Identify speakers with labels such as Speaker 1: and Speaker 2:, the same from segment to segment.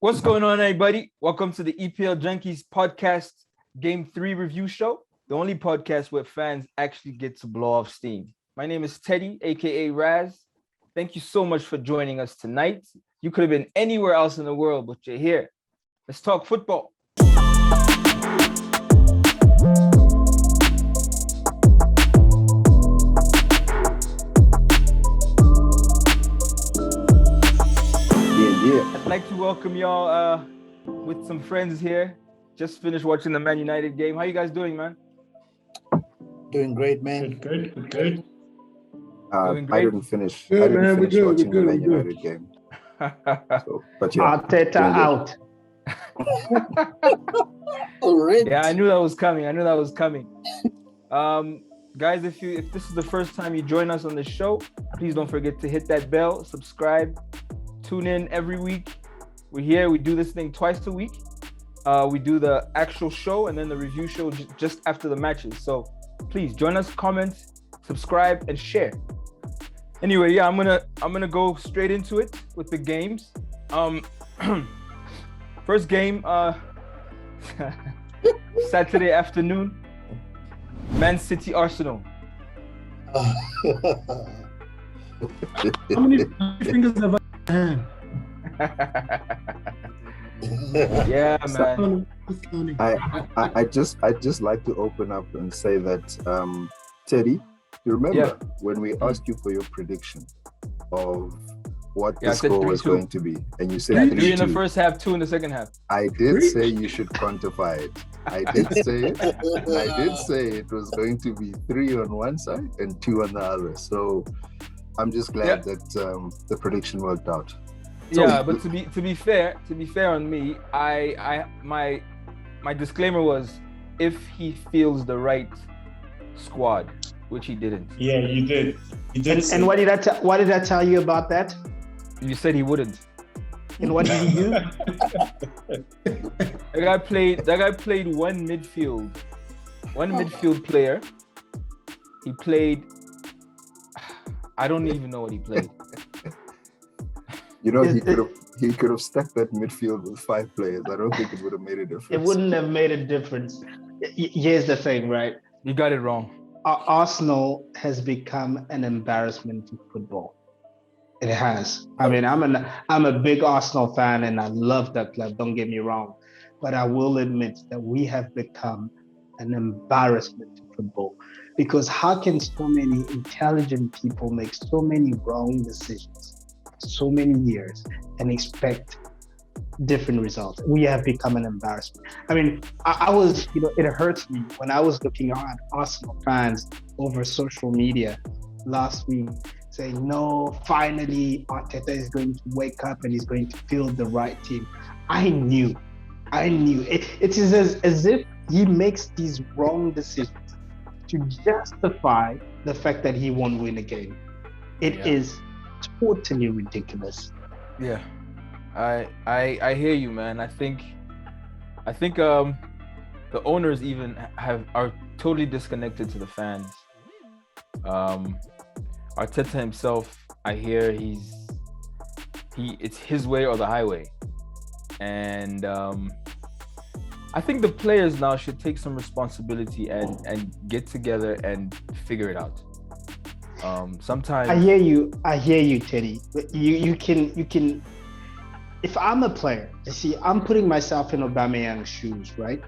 Speaker 1: What's going on, everybody? Welcome to the EPL Junkies podcast Game 3 review show, the only podcast where fans actually get to blow off steam. My name is Teddy, aka Raz. Thank you so much for joining us tonight. You could have been anywhere else in the world, but you're here. Let's talk football. I'd like to welcome y'all with some friends here. Just finished watching the Man United game. How you guys doing, man?
Speaker 2: Doing great, man.
Speaker 3: Good.
Speaker 1: Doing great?
Speaker 4: I didn't finish watching the Man United game. So, but yeah,
Speaker 3: Arteta out.
Speaker 2: Already.
Speaker 1: Yeah, I knew that was coming. Guys, if this is the first time you join us on the show, please don't forget to hit that bell, subscribe, tune in every week. We're here. We do this thing twice a week. We do the actual show and then the review show just after the matches. So please join us, comment, subscribe, and share. Anyway, yeah, I'm gonna go straight into it with the games. First game, Saturday afternoon, Man City Arsenal.
Speaker 3: How many fingers have I had?
Speaker 1: Yeah, man.
Speaker 4: I just like to open up and say that Teddy, you remember when we asked you for your prediction of what the score was going to be, and you said
Speaker 1: 3 in the first half, 2 in the second half.
Speaker 4: I did say you should quantify it. I did say it, and I did say it was going to be 3 on one side and 2 on the other. So I'm just glad that the prediction worked out. So,
Speaker 1: yeah, but to be fair on me, my disclaimer was if he feels the right squad, which he didn't.
Speaker 3: Yeah, you did.
Speaker 5: And what did I tell you about that?
Speaker 1: You said he wouldn't.
Speaker 5: And what did he do?
Speaker 1: That guy played one midfield player. He played. I don't even know what he played.
Speaker 4: You know, he could have stuck that midfield with 5 players. I don't think it would have made a difference.
Speaker 5: It wouldn't have made a difference. Here's the thing, right?
Speaker 1: You got it wrong.
Speaker 5: Arsenal has become an embarrassment to football. It has. I mean, I'm a big Arsenal fan and I love that club. Don't get me wrong, but I will admit that we have become an embarrassment to football. Because how can so many intelligent people make so many wrong decisions so many years and expect different results? We have become an embarrassment. I mean, I was, it hurts me when I was looking at Arsenal fans over social media last week saying, no, finally Arteta is going to wake up and he's going to field the right team. I knew. It is as if he makes these wrong decisions to justify the fact that he won't win a game. It is totally ridiculous.
Speaker 1: Yeah, I hear you, man. I think the owners even are totally disconnected to the fans. Arteta himself, I hear it's his way or the highway, and I think the players now should take some responsibility and get together and figure it out. Sometimes
Speaker 5: I hear you, Teddy. You can. If I'm a player, you see, I'm putting myself in Aubameyang's shoes, right?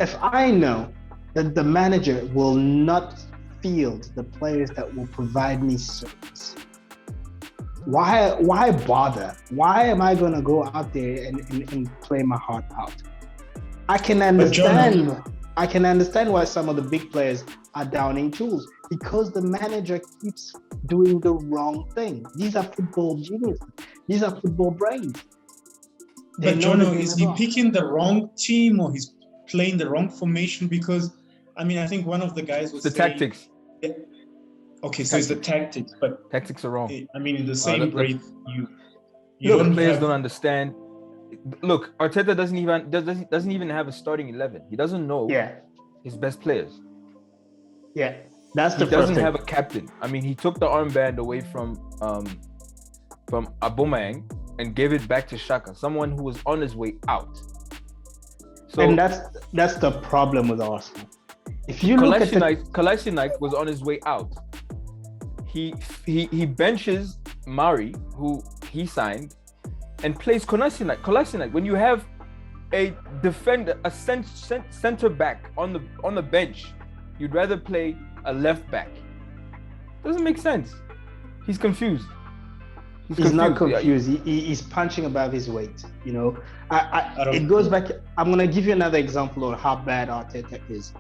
Speaker 5: If I know that the manager will not field the players that will provide me service, why bother? Why am I gonna go out there and play my heart out? I can understand why some of the big players are downing tools, because the manager keeps doing the wrong thing. These are football geniuses. These are football brains.
Speaker 3: But Jono, is he picking the wrong team or he's playing the wrong formation? Because, I mean, I think one of the guys was saying,
Speaker 1: tactics.
Speaker 3: Yeah, okay, so it's the tactics, but
Speaker 1: tactics are wrong.
Speaker 3: I mean, in the same breath,
Speaker 1: the players don't understand. Look, Arteta doesn't even have a starting 11. He doesn't know his best players.
Speaker 5: Yeah, that's
Speaker 1: he doesn't have a captain. I mean, he took the armband away from Aubameyang, and gave it back to Xhaka, someone who was on his way out. So,
Speaker 5: and that's the problem with Arsenal. If you look at
Speaker 1: Kolasinac was on his way out. He benches Mari, who he signed, and plays Kolasinac. Kolasinac, when you have a defender, a center back on the bench, you'd rather play a left back. Doesn't make sense. He's confused.
Speaker 5: He's not confused. He's punching above his weight. You know, it goes back. I'm gonna give you another example of how bad Arteta is.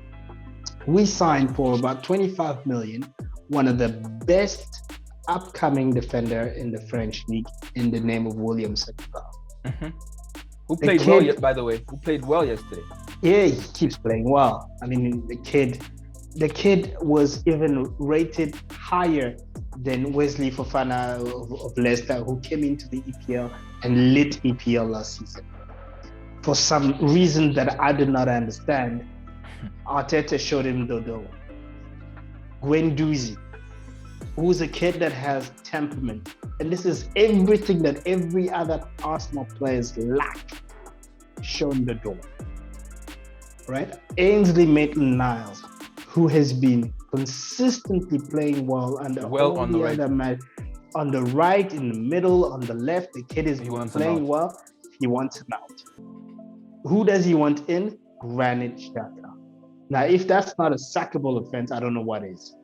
Speaker 5: We signed for about 25 million, one of the best upcoming defender in the French league, in the name of William Saliba.
Speaker 1: Mm-hmm. Who played well, by the way? Who played well yesterday?
Speaker 5: Yeah, he keeps playing well. I mean, the kid was even rated higher than Wesley Fofana of Leicester, who came into the EPL and lit EPL last season. For some reason that I did not understand, Arteta showed him the door. Guendouzi, who's a kid that has temperament, and this is everything that every other Arsenal players lack, shown the door. Right? Ainsley Maitland-Niles, who has been consistently playing well under all
Speaker 1: on
Speaker 5: the
Speaker 1: the right.
Speaker 5: other match, on the right, in the middle, on the left. The kid is playing well. He wants him out. Who does he want in? Granit Xhaka. Now, if that's not a sackable offense, I don't know what is.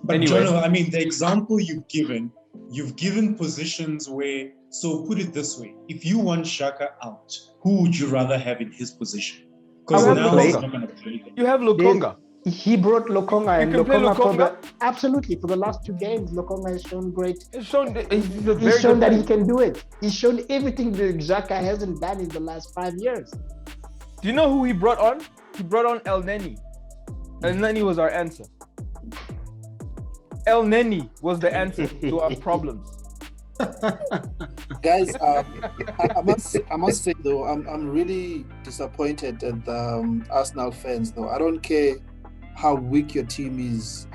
Speaker 3: But
Speaker 1: anyway.
Speaker 3: Jono, I mean, the example you've given positions where, so put it this way, if you want Xhaka out, who would you rather have in his position? Because now he's not going to play.
Speaker 1: You have Lokonga.
Speaker 5: He brought Lokonga, and
Speaker 1: Lokonga
Speaker 5: absolutely, for the last 2 games, Lokonga has shown great.
Speaker 1: He's shown
Speaker 5: that he can do it. He's shown everything that Xhaka hasn't done in the last 5 years.
Speaker 1: Do you know who he brought on? He brought on El Neni. El Neni was our answer. El Neni was the answer to our problems.
Speaker 2: Guys, I must say though, I'm really disappointed at the Arsenal fans though. I don't care how weak your team is,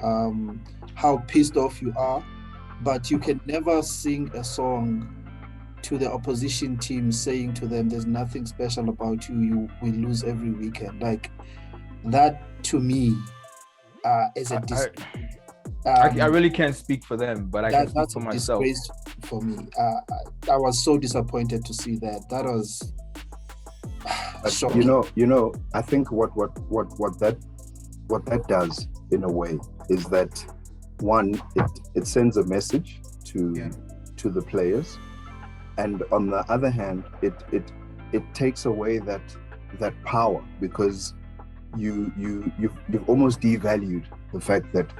Speaker 2: how pissed off you are, but you can never sing a song to the opposition team saying to them, there's nothing special about you, we lose every weekend. Like that to me is a
Speaker 1: I really can't speak for them, but I can speak for myself.
Speaker 2: That's a disgrace for me. I was so disappointed to see that. That was shocking.
Speaker 4: You know, I think what that does in a way is that one, it sends a message to the players, and on the other hand, it takes away that power, because you've almost devalued the fact that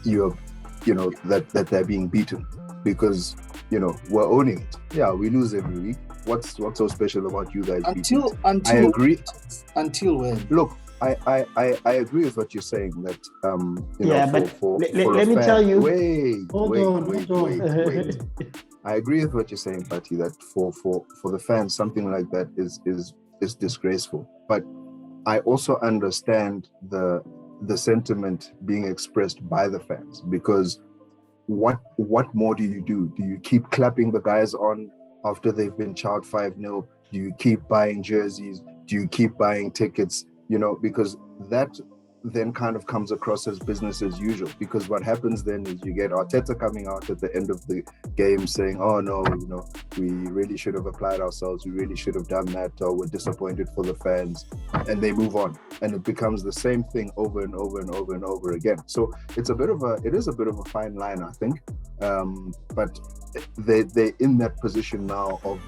Speaker 4: that they're being beaten, because we're owning it. Yeah, we lose every week. What's so special about you guys?
Speaker 2: Until
Speaker 4: I agree.
Speaker 2: Until when?
Speaker 4: Look, I agree with what you're saying, that
Speaker 5: let me tell you.
Speaker 4: Wait. I agree with what you're saying, Patty, that for the fans, something like that is disgraceful. But I also understand the sentiment being expressed by the fans, because what more do you do? Do you keep clapping the guys on after they've been chowed 5-0? Do you keep buying jerseys? Do you keep buying tickets? Because that then kind of comes across as business as usual, because what happens then is you get Arteta coming out at the end of the game saying, oh no, we really should have applied ourselves, we really should have done that, or we're disappointed for the fans, and they move on, and it becomes the same thing over and over and over and over again. So it is a bit of a fine line, I think, but they're in that position now of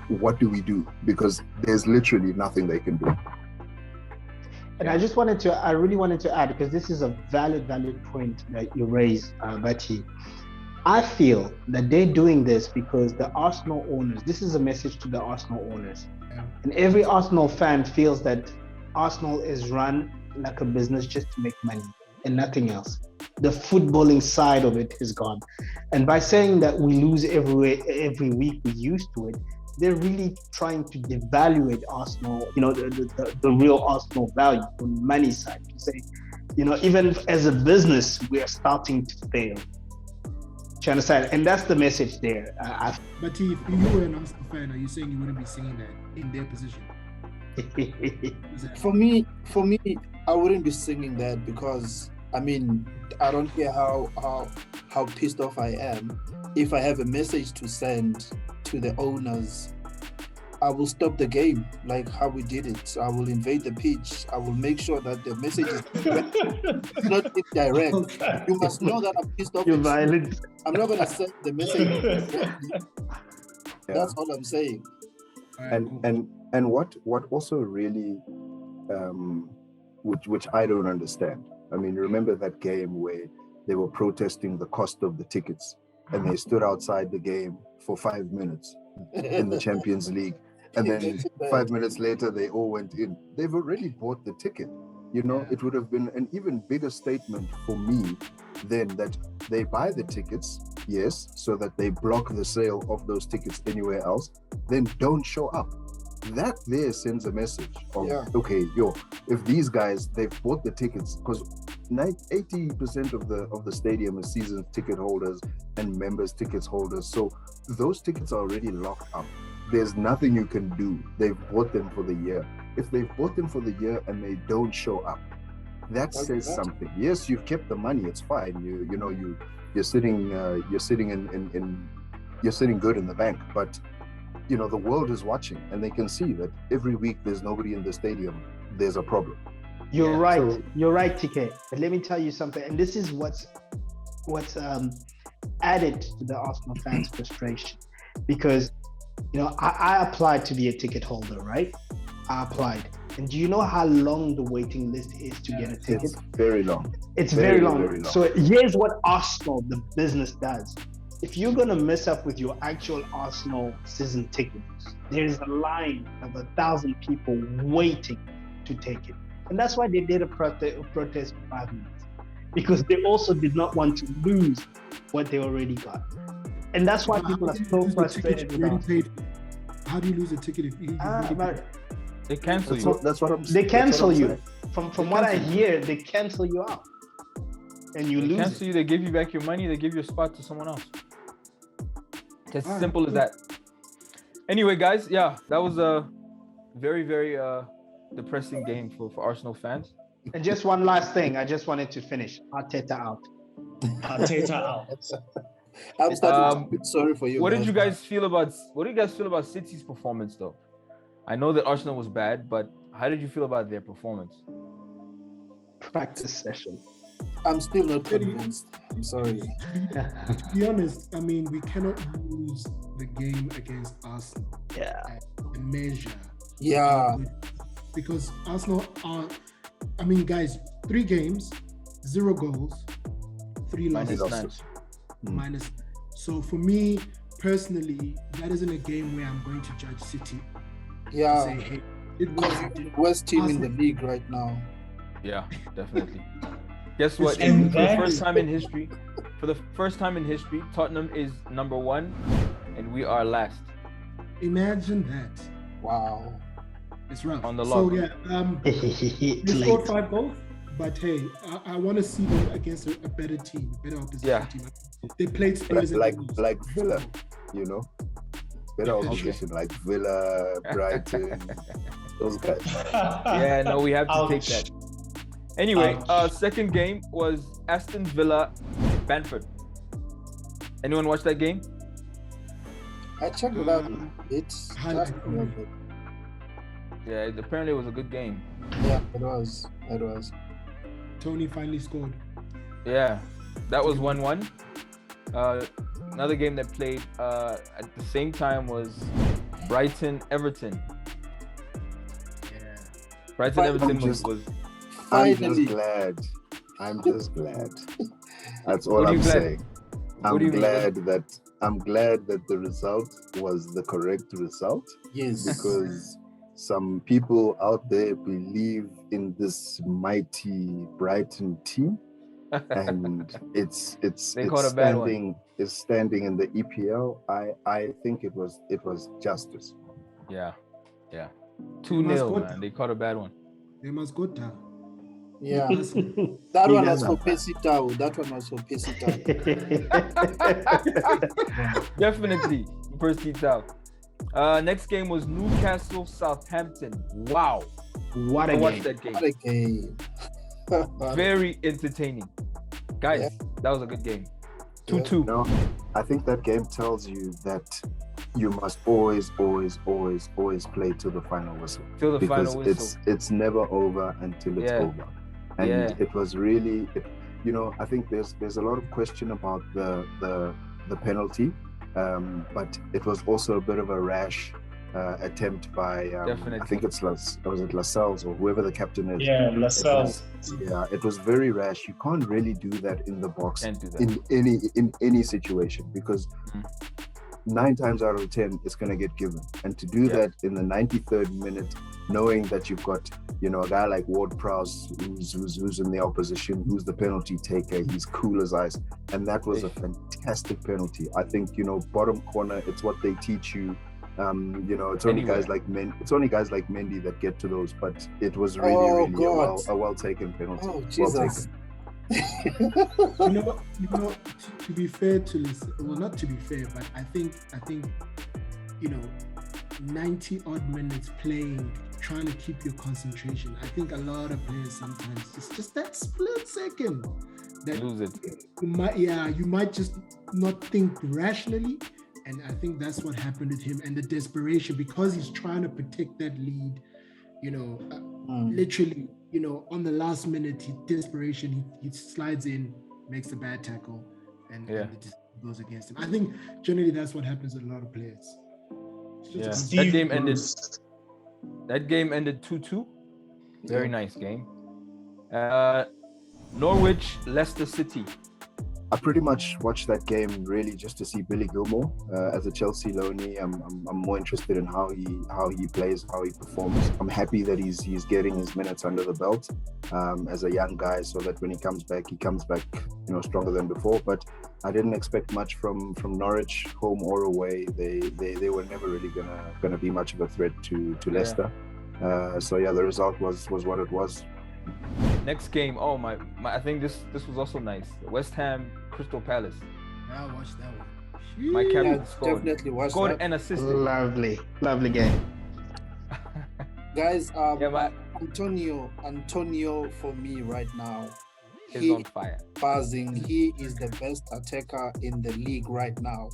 Speaker 4: what do we do, because there's literally nothing they can do.
Speaker 5: And I really wanted to add, because this is a valid point that you raised, Bati. I feel that they're doing this because the Arsenal owners, this is a message to the Arsenal owners. Yeah. And every Arsenal fan feels that Arsenal is run like a business just to make money and nothing else. The footballing side of it is gone. And by saying that we lose every week, we're used to it, they're really trying to devaluate Arsenal, the real Arsenal value on the money side. To say, even as a business, we are starting to fail. you understand? And that's the message there.
Speaker 6: But if you were an Arsenal fan, are you saying you wouldn't be singing that in their position?
Speaker 2: For me, I wouldn't be singing that because I mean I don't care how pissed off I am. If I have a message to send to the owners, I will stop the game like how we did it. I will invade the pitch. I will make sure that the message is not indirect. You must know that I'm pissed off.
Speaker 5: You're violent.
Speaker 2: I'm not gonna send the message directly. That's all I'm saying.
Speaker 4: And what also really which I don't understand. I mean, remember that game where they were protesting the cost of the tickets and they stood outside the game for 5 minutes in the Champions League, and then 5 minutes later they all went in. They've already bought the ticket. You know, it would have been an even bigger statement for me then that they buy the tickets, yes, so that they block the sale of those tickets anywhere else, then don't show up. That there sends a message of, okay, if these guys, they've bought the tickets, because 80% of the stadium is season ticket holders and members tickets holders, so those tickets are already locked up. There's nothing you can do. They've bought them for the year. If they've bought them for the year and they don't show up, that says something. Yes, you've kept the money, it's fine. You're sitting you're sitting good in the bank, but you know the world is watching and they can see that every week there's nobody in the stadium. There's a problem.
Speaker 5: You're right. You're right, TK. But let me tell you something, and this is what's added to the Arsenal fans' frustration, because I applied to be a ticket holder, right? I applied. And do you know how long the waiting list is to get a ticket?
Speaker 4: It's very long.
Speaker 5: It's very long. So here's what Arsenal, the business, does. If you're going to mess up with your actual Arsenal season ticket, there's a line of 1,000 people waiting to take it. And that's why they did a protest for 5 minutes, because they also did not want to lose what they already got. And that's why people are so frustrated with us.
Speaker 6: How do you lose a ticket if you
Speaker 1: they cancel you?
Speaker 4: That's what I'm saying.
Speaker 5: They cancel you. From what I hear, they cancel you out. And you lose.
Speaker 1: Cancel you, they give you back your money, they give your spot to someone else. It's as simple as that. Anyway, guys, that was a very, very depressing game for Arsenal fans.
Speaker 5: And just one last thing, I just wanted to finish. Arteta out.
Speaker 3: Arteta out.
Speaker 2: I'm starting to feel sorry for you.
Speaker 1: What do you guys feel about City's performance, though? I know that Arsenal was bad, but how did you feel about their performance?
Speaker 5: Practice session.
Speaker 2: I'm still not convinced. I'm sorry.
Speaker 6: To be honest, I mean, we cannot lose the game against Arsenal. A measure.
Speaker 2: Yeah.
Speaker 6: Because Arsenal are, guys, 3 games, 0 goals, 3 losses. Minus. So for me personally, that isn't a game where I'm going to judge City.
Speaker 2: Yeah.
Speaker 6: Say, hey, it was
Speaker 2: the worst team in the league right now.
Speaker 1: Yeah, definitely. Guess what? For the first time in history, Tottenham is number 1 and we are last.
Speaker 6: Imagine that.
Speaker 2: Wow.
Speaker 6: It's rough.
Speaker 1: On the log.
Speaker 6: So they scored 5 goals, but hey, I want to see them against a better team, better opposition team. They played Spurs
Speaker 4: like Villa, better opposition like Villa, Brighton, those guys.
Speaker 1: Yeah, no, we have to take that. Anyway, second game was Aston Villa, Brentford. Anyone watch that game?
Speaker 2: I checked it out.
Speaker 1: Yeah, apparently it was a good game.
Speaker 2: Yeah, it was.
Speaker 6: Tony finally scored.
Speaker 1: Yeah, that was 1-1. Another game that played at the same time was Brighton-Everton.
Speaker 6: Yeah.
Speaker 1: Brighton-Everton was
Speaker 4: I'm just glad. That's all I'm saying. I'm glad that the result was the correct result.
Speaker 2: Yes.
Speaker 4: Because some people out there believe in this mighty Brighton team, and it's standing in the EPL. I think it was justice.
Speaker 1: Yeah. 2-0, man. They caught a bad one.
Speaker 6: They must go down.
Speaker 2: Yeah.
Speaker 6: Personally.
Speaker 2: That
Speaker 5: He
Speaker 2: one
Speaker 5: does
Speaker 2: was for
Speaker 5: have
Speaker 2: Pesitao. That one was for Pesitao.
Speaker 1: Definitely. First seats out. Next game was Newcastle Southampton. Wow.
Speaker 5: What
Speaker 1: I
Speaker 5: a
Speaker 1: watched
Speaker 5: game.
Speaker 1: that game.
Speaker 2: What a game.
Speaker 1: Very entertaining. Guys,
Speaker 2: Yeah.
Speaker 1: that was a good game.
Speaker 2: Yeah.
Speaker 1: 2-2.
Speaker 4: No, I think that game tells you that you must always play to the final whistle.
Speaker 1: Till the
Speaker 4: Because
Speaker 1: final whistle.
Speaker 4: it's never over until it's
Speaker 1: Yeah.
Speaker 4: over. And
Speaker 1: Yeah.
Speaker 4: it was really, I think there's a lot of question about the penalty, but it was also a bit of a rash attempt by
Speaker 1: Definitely.
Speaker 4: I think was it Lascelles or whoever the captain is.
Speaker 3: Yeah, Lascelles.
Speaker 4: Yeah, it was very rash. You can't really do that in the box
Speaker 1: Can't do that.
Speaker 4: in any situation, because 9 times out of 10 it's going to get given. And to do that in the 93rd minute, knowing that you've got a guy like Ward-Prowse who's in the opposition, who's the penalty taker, he's cool as ice, and that was a fantastic penalty. I think bottom corner, it's what they teach you. It's only guys like Mendy that get to those, but it was really a well taken penalty.
Speaker 2: Oh, Jesus.
Speaker 6: To be fair to listen, well, not to be fair, but I think 90 odd minutes playing, trying to keep your concentration. I think a lot of players sometimes it's just that split second that
Speaker 1: Lose it.
Speaker 6: you might just not think rationally. And I think that's what happened with him, and the desperation, because he's trying to protect that lead, literally, on the last minute, he slides in, makes a bad tackle, and it just goes against him. I think generally that's what happens with a lot of players.
Speaker 1: Yeah.
Speaker 3: Steve
Speaker 1: That game ended 2-2. Very nice game. Norwich, Leicester City.
Speaker 4: I pretty much watched that game really just to see Billy Gilmore as a Chelsea loanee. I'm more interested in how he plays, how he performs. I'm happy that he's getting his minutes under the belt as a young guy, so that when he comes back stronger than before. But I didn't expect much from Norwich, home or away. They were never really gonna be much of a threat to Leicester. The result was what it was.
Speaker 1: Next game, I think this was also nice. West Ham, Crystal Palace.
Speaker 6: I watched that one.
Speaker 1: My captain scored.
Speaker 2: Definitely watched
Speaker 1: Scored
Speaker 2: that.
Speaker 1: and assisted.
Speaker 5: Lovely game.
Speaker 2: Guys, Antonio for me right now,
Speaker 1: He's on fire.
Speaker 2: buzzing. He is the best attacker in the league right now.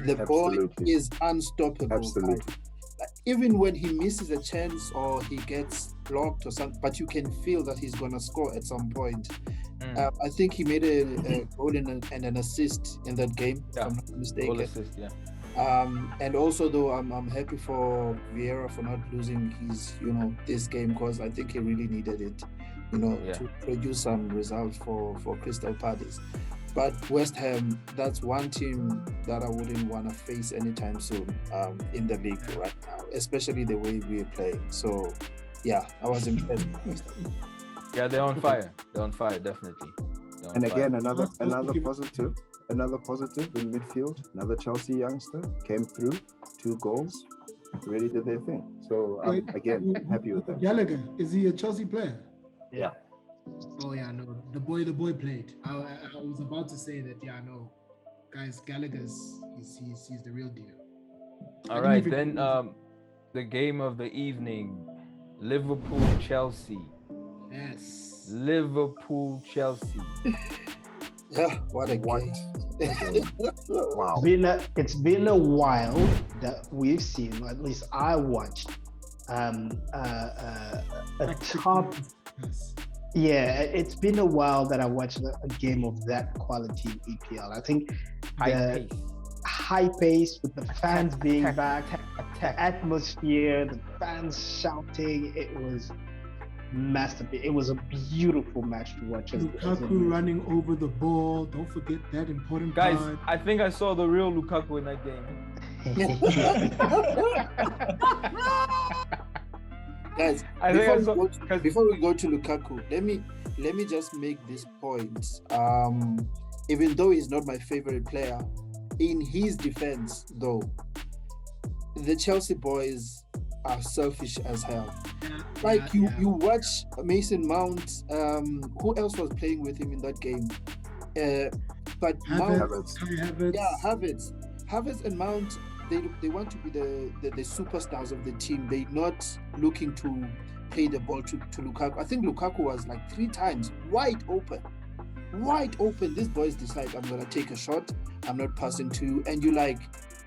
Speaker 2: The ball
Speaker 4: Absolutely.
Speaker 2: is unstoppable.
Speaker 4: Absolutely.
Speaker 2: Like, even when he misses a chance or he gets blocked or something, but you can feel that he's gonna score at some point. I think he made a goal and an assist in that game, if I'm not mistaken.
Speaker 1: Goal assist, yeah.
Speaker 2: And also, though, I'm happy for Vieira for not losing his, this game, because I think he really needed it, to produce some results for Crystal Palace. But West Ham, that's one team that I wouldn't want to face anytime soon in the league right now, especially the way we're playing. So, yeah, I was impressed.
Speaker 1: Yeah, they're on fire. They're on fire, definitely.
Speaker 4: And again, another positive in midfield. Another Chelsea youngster came through, 2 goals, really did their thing. So again, happy with that.
Speaker 6: Gallagher, is he a Chelsea player?
Speaker 1: Yeah.
Speaker 6: Oh yeah, no. The boy played. I was about to say that. Yeah, no. Guys, Gallagher's he's the real deal.
Speaker 1: All right, then the game of the evening, Liverpool Chelsea.
Speaker 6: Yes.
Speaker 1: Liverpool Chelsea.
Speaker 2: Yeah, what a game.
Speaker 4: Wow.
Speaker 5: It's been a while that we've seen, or at least I watched, a top. Yeah, it's been a while that I watched a game of that quality in EPL. I think high pace with the fans being back, the atmosphere, the fans shouting. It was masterpiece. It was a beautiful match to watch.
Speaker 6: Lukaku running over the ball. Don't forget that important
Speaker 1: Guys,
Speaker 6: part.
Speaker 1: I think I saw the real Lukaku in that game.
Speaker 2: Guys, before we go to Lukaku, let me just make this point. Even though he's not my favorite player, in his defense, though, the Chelsea boys are selfish as hell. Like you watch Mason Mount. Who else was playing with him in that game? But
Speaker 6: Havertz.
Speaker 2: Havertz and Mount. They want to be the superstars of the team. They're not looking to play the ball to Lukaku. I think Lukaku was like 3 times wide open. These boys decide, I'm gonna take a shot. I'm not passing to you. And you're like,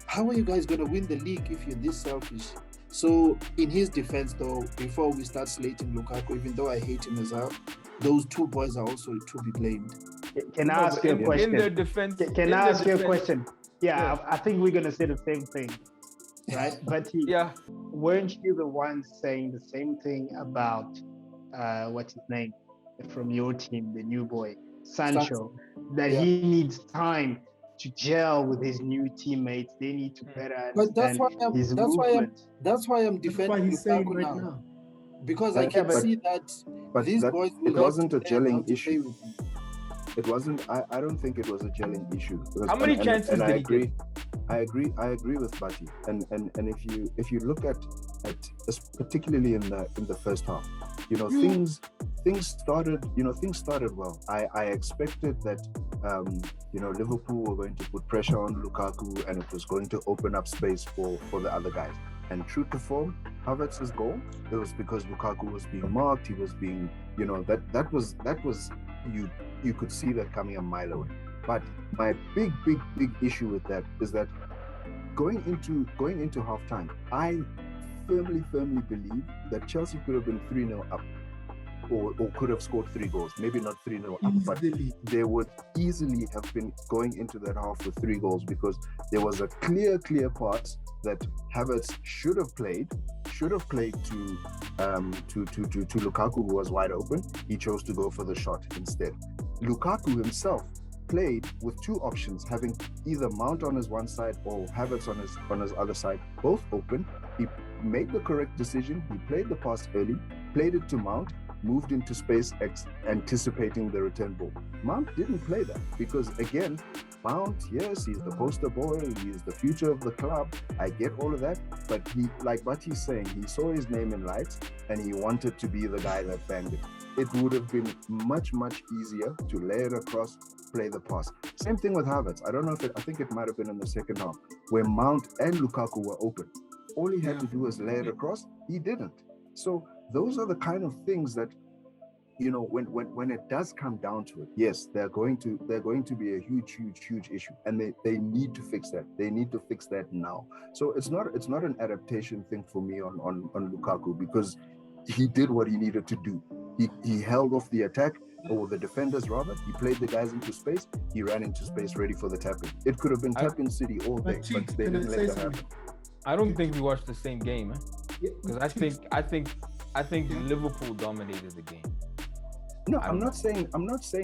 Speaker 2: how are you guys gonna win the league if you're this selfish? So in his defense, though, before we start slating Lukaku, even though I hate him as well, those 2 boys are also to be blamed.
Speaker 5: Can I ask you a question?
Speaker 1: In their defense,
Speaker 5: can I ask you a question? Yeah, I think we're gonna say the same thing, right? But weren't you the ones saying the same thing about what's his name from your team, the new boy, Sancho, that he needs time to gel with his new teammates? They need to better understand his movement.
Speaker 2: That's why I'm defending Lukaku right now. Because I can see that these boys.
Speaker 4: It wasn't a gelling issue. It wasn't. I don't think it was a gelling issue.
Speaker 1: How many chances did he get?
Speaker 4: I agree with Bati. And if you look at particularly in the first half, things started well. I expected that Liverpool were going to put pressure on Lukaku and it was going to open up space for the other guys. And true to form, Havertz's goal, it was because Lukaku was being marked. He was being, that was you could see that coming a mile away. But my big issue with that is that going into halftime, I firmly believe that Chelsea could have been 3-0 up. Or could have scored 3 goals. Maybe not 3-0 up, but they would easily have been going into that half with 3 goals because there was a clear part that Havertz should have played to Lukaku, who was wide open. He chose to go for the shot instead. Lukaku himself played with 2 options, having either Mount on his one side or Havertz on his other side, both open. He made the correct decision. He played the pass early, played it to Mount, moved into space anticipating the return ball. Mount didn't play that because, again, Mount, yes, he's the poster boy, he's the future of the club. I get all of that, but he, like what he's saying, he saw his name in lights and he wanted to be the guy that banged it. It would have been much easier to lay it across, play the pass. Same thing with Havertz. I think it might have been in the second half where Mount and Lukaku were open. All he had to do was lay it across. He didn't. So those are the kind of things that, when it does come down to it, yes, they're going to be a huge issue, and they need to fix that. They need to fix that now. So it's not an adaptation thing for me on Lukaku, because he did what he needed to do. He held off the attack, or the defenders rather. He played the guys into space. He ran into space ready for the tap-in. It could have been tap-in city all day, but they didn't let that happen.
Speaker 1: I don't think we watched the same game, because I think Liverpool dominated the game.
Speaker 4: No, I'm not saying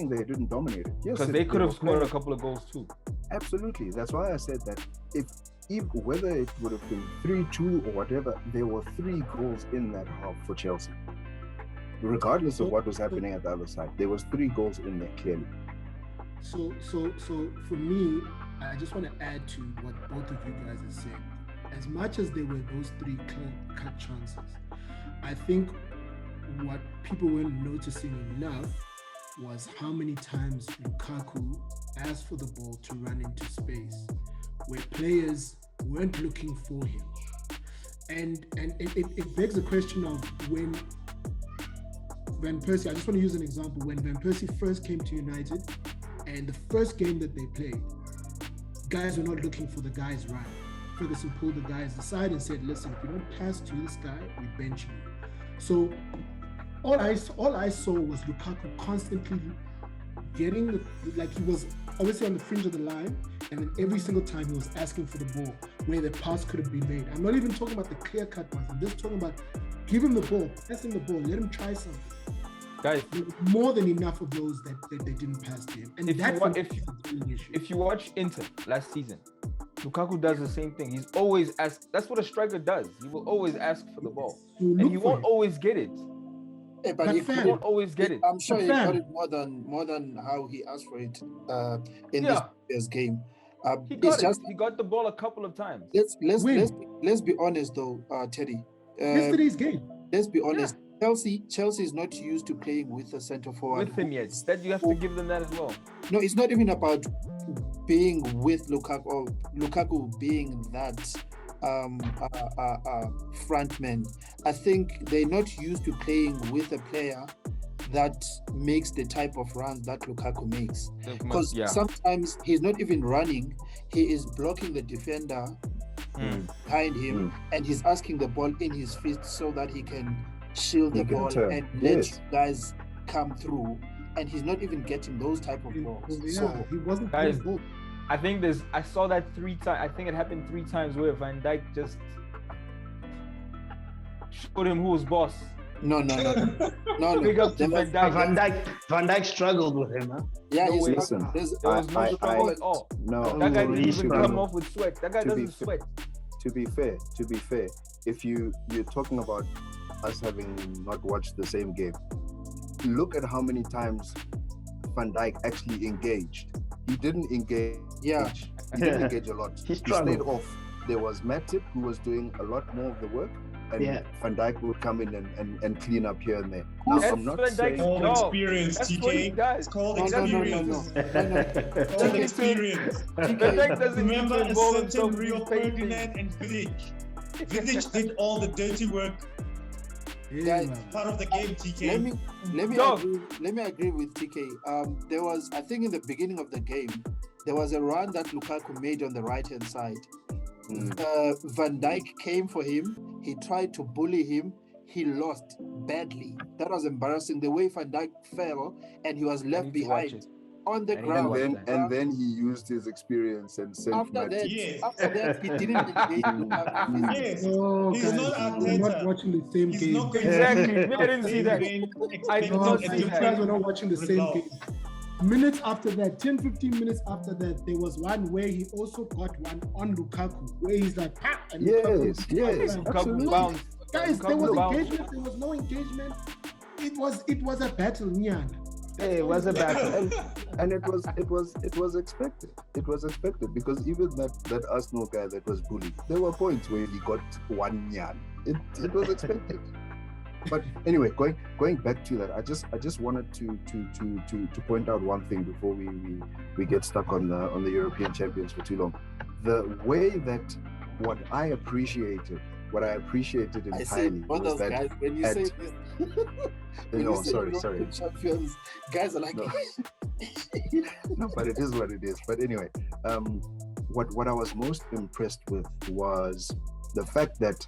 Speaker 4: they didn't dominate it. Yes,
Speaker 1: because they could have scored a couple of goals too.
Speaker 4: Absolutely. That's why I said that if whether it would have been 3-2 or whatever, there were 3 goals in that half for Chelsea. Regardless of what was happening at the other side, there was 3 goals in there clearly.
Speaker 6: So for me, I just want to add to what both of you guys have said. As much as there were those 3 clear-cut chances, I think what people weren't noticing enough was how many times Lukaku asked for the ball to run into space, where players weren't looking for him. And it begs the question of when Van Persie, I just want to use an example, when Van Persie first came to United, and the first game that they played, guys were not looking for the guy's run. Ferguson pulled the guys aside and said, listen, if you don't pass to this guy, we bench you. So all I saw was Lukaku constantly getting like he was obviously on the fringe of the line, and then every single time he was asking for the ball where the pass could have been made. I'm not even talking about the clear-cut ones. I'm just talking about give him the ball, pass him the ball, let him try something.
Speaker 1: Guys,
Speaker 6: more than enough of those that they didn't pass to him. And
Speaker 1: if you watch Inter last season, Lukaku does the same thing. He's always asked. That's what a striker does. He will always ask for the ball, and he won't always get it.
Speaker 2: Yeah, but
Speaker 1: he won't always get it.
Speaker 2: I'm sure he got it more than how he asked for it in this game.
Speaker 1: He got the ball a couple of times.
Speaker 2: Let's be honest though, Teddy.
Speaker 6: Yesterday's game.
Speaker 2: Let's be honest. Chelsea is not used to playing with a centre forward.
Speaker 1: With him yet. That you have to give them that as well.
Speaker 2: No, it's not even about being with Lukaku or Lukaku being that frontman. I think they're not used to playing with a player that makes the type of runs that Lukaku makes. Because sometimes he's not even running, he is blocking the defender behind him, and he's asking the ball in his fist so that he can shield the ball and let you guys come through. And he's not even getting those type of balls. So
Speaker 6: he wasn't
Speaker 1: guys, I think I saw that 3 times. I think it happened 3 times where Van Dijk just showed him who was boss.
Speaker 2: No.
Speaker 1: Big up to Van Dijk.
Speaker 5: Van Dijk struggled with him, huh?
Speaker 2: Yeah,
Speaker 1: No way.
Speaker 2: listen.
Speaker 1: There was no struggle at all.
Speaker 4: No,
Speaker 1: That guy didn't even
Speaker 4: struggle.
Speaker 1: come off with sweat. That guy doesn't sweat.
Speaker 4: To be fair, if you're talking about us having not watched the same game, look at how many times Van Dijk actually engaged. He didn't engage.
Speaker 2: Yeah.
Speaker 4: He didn't engage a lot.
Speaker 5: He
Speaker 4: He stayed off. There was Matip who was doing a lot more of the work, and Van Dijk would come in and clean up here and there. Now,
Speaker 1: That's
Speaker 4: I'm not
Speaker 1: Van
Speaker 4: saying...
Speaker 1: Dijk's
Speaker 3: Called
Speaker 1: job.
Speaker 3: experience,
Speaker 1: That's what he
Speaker 3: TK.
Speaker 1: does.
Speaker 3: It's called
Speaker 2: No.
Speaker 3: experience. Called experience.
Speaker 1: Van Dijk doesn't
Speaker 3: Remember
Speaker 1: need to
Speaker 3: a
Speaker 1: involve
Speaker 3: certain
Speaker 1: himself in
Speaker 3: Rio
Speaker 1: these paintings.
Speaker 3: Ferdinand and Vidic. Vidic did all the dirty work.
Speaker 2: Guys,
Speaker 3: Part of the game, TK.
Speaker 2: Let me agree with TK. There was, I think, in the beginning of the game, there was a run that Lukaku made on the right-hand side. Van Dijk came for him. He tried to bully him. He lost badly. That was embarrassing. The way Van Dijk fell and he was left behind on the ground.
Speaker 4: And then he used his experience and sent
Speaker 2: After that,
Speaker 3: Yes.
Speaker 2: he didn't engage Lukaku.
Speaker 3: Yes.
Speaker 6: No,
Speaker 3: He's
Speaker 6: guys,
Speaker 3: not
Speaker 6: we're not
Speaker 3: Arteta.
Speaker 6: watching the same
Speaker 3: He's
Speaker 6: game.
Speaker 3: not going
Speaker 1: Exactly.
Speaker 3: to
Speaker 1: I didn't see that. I did
Speaker 6: No,
Speaker 1: not
Speaker 6: guys,
Speaker 1: see
Speaker 6: you
Speaker 1: that.
Speaker 6: guys were not watching the same
Speaker 3: Result.
Speaker 6: game. Minutes after that, 10-15 minutes after that, there was one where he also got one on Lukaku, where he's like, "Pa!" and
Speaker 4: Yes,
Speaker 6: Lukaku
Speaker 1: Lukaku
Speaker 4: absolutely.
Speaker 1: bounced.
Speaker 6: Guys, there was
Speaker 1: Lukaku bounced.
Speaker 6: engagement. There was no engagement. It was a battle, Nyan.
Speaker 5: Hey, it was a battle.
Speaker 4: And it was expected. It was expected because even that Arsenal guy that was bullied, there were points where he got 1 yard. It was expected. But anyway, going back to that, I just wanted to point out one thing before we get stuck on the European champions for too long. The way that what I appreciated entirely was that
Speaker 2: guys, when you say this,
Speaker 4: no, sorry.
Speaker 2: Champions, guys are like,
Speaker 4: No. No, but it is what it is. But anyway, what I was most impressed with was the fact that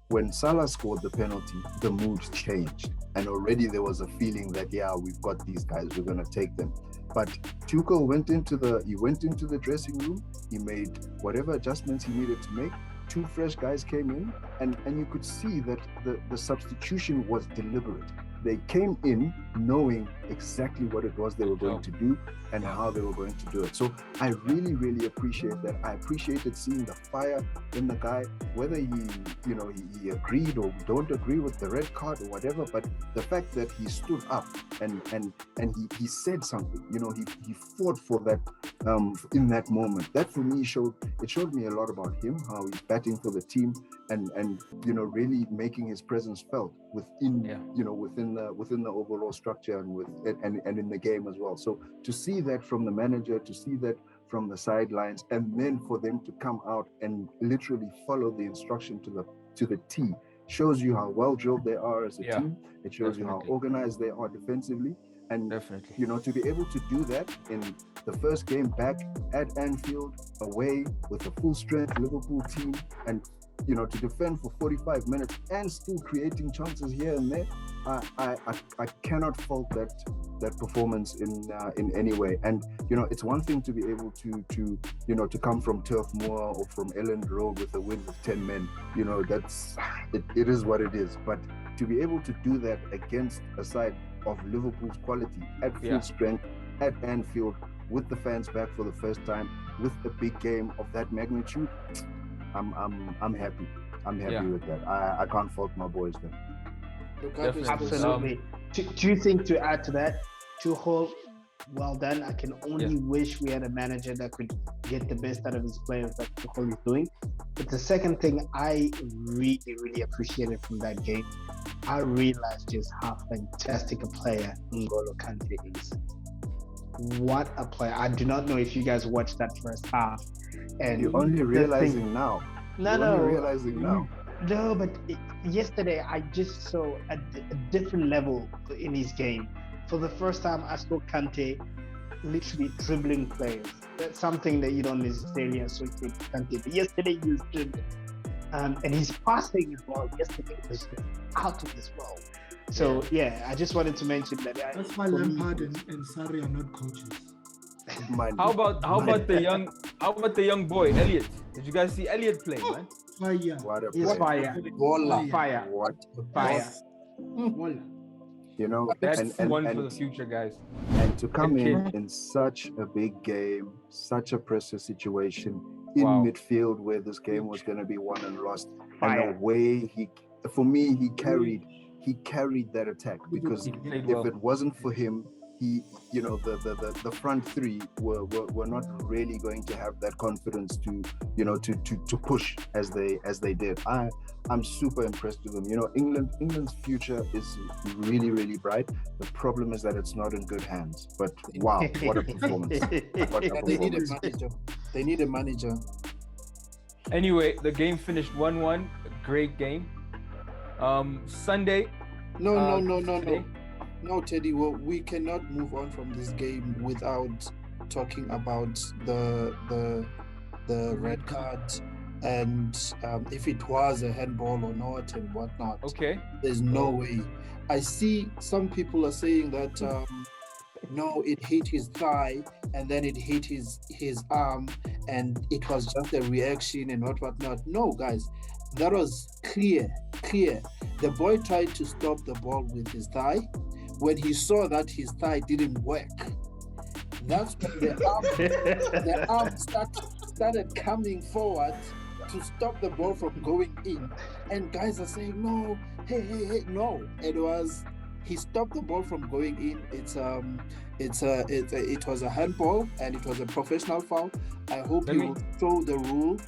Speaker 4: when Salah scored the penalty, the mood changed. And already there was a feeling that, we've got these guys, we're going to take them. But Tuchel went into the dressing room, he made whatever adjustments he needed to make. 2 fresh guys came in, and you could see that the substitution was deliberate. They came in knowing exactly what it was they were going to do and how they were going to do it. So I really, really appreciate that. I appreciated seeing the fire in the guy, whether he agreed or don't agree with the red card or whatever, but the fact that he stood up and he said something, he fought for that in that moment. That for me showed me a lot about him, how he's batting for the team and really making his presence felt within the overall structure and in the game as well. So to see that from the manager, to see that from the sidelines, and then for them to come out and literally follow the instruction to the T, shows you how well drilled they are as a team. It shows you how organized they are defensively. And to be able to do that in the first game back at Anfield, away with a full strength Liverpool team, and to defend for 45 minutes and still creating chances here and there, I cannot fault that performance in any way. And it's one thing to be able to come from Turf Moor or from Elland Road with a win with 10 men. It is what it is. But to be able to do that against a side of Liverpool's quality at full strength at Anfield, with the fans back for the first time, with a big game of that magnitude, I'm happy. I'm happy with that. I can't fault my boys there.
Speaker 5: Absolutely. Do you think, to add to that, Tuchel, well done. I can only wish we had a manager that could get the best out of his players that Tuchel is doing. But the second thing I really, really appreciated from that game, I realized just how fantastic a player N'Golo Kante is. What a player. I do not know if you guys watched that first half. And
Speaker 4: you're only realizing now.
Speaker 5: No.
Speaker 4: Realizing now.
Speaker 5: No, but yesterday I just saw a different level in his game. For the first time, I saw Kante literally dribbling players. That's something that you don't necessarily associate with Kante. But yesterday he was dribbling. And his passing as well yesterday was just out of this world. So yeah, I just wanted to mention that.
Speaker 6: That's why Lampard and Sarri are not coaches.
Speaker 1: How about the young boy Elliot? Did you guys see Elliot play, man?
Speaker 6: Fire.
Speaker 5: He's fire. Fire. Fire.
Speaker 4: You know,
Speaker 1: that's one for the future, guys.
Speaker 4: And to come in such a big game, such a pressure situation in midfield where this game was going to be won and lost, and the way he carried that attack, because if it wasn't for him, the front three were not really going to have that confidence to push as they did. I'm super impressed with them. You know, England's future is really, really bright. The problem is that it's not in good hands. But wow, what a performance!
Speaker 2: They need a manager.
Speaker 1: Anyway, the game finished 1-1. A great game. Sunday.
Speaker 2: No, Teddy. Well, we cannot move on from this game without talking about the red card and if it was a handball or not and whatnot.
Speaker 1: Okay.
Speaker 2: There's no way. I see some people are saying that no, it hit his thigh and then it hit his arm and it was just a reaction and whatnot. No, guys, that was clear. The boy tried to stop the ball with his thigh. When he saw that his thigh didn't work, that's when the arm started coming forward to stop the ball from going in. And guys are saying, no, hey, no. It was, he stopped the ball from going in. It was a handball and it was a professional foul. I hope you will show the rule.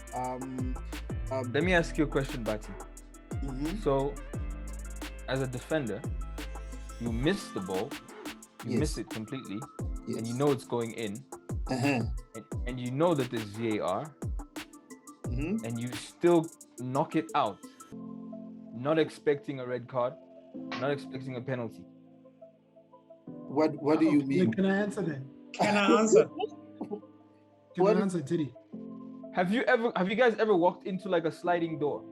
Speaker 1: Let me ask you a question, Bati.
Speaker 2: Mm-hmm.
Speaker 1: So, as a defender, you miss the ball, miss it completely, and you know it's going in, and you know that there's VAR, and you still knock it out, not expecting a red card, not expecting a penalty.
Speaker 2: What do you mean?
Speaker 6: Can I answer that?
Speaker 3: Can I answer?
Speaker 6: Can I answer, Teddy?
Speaker 1: Have you guys ever walked into like a sliding door?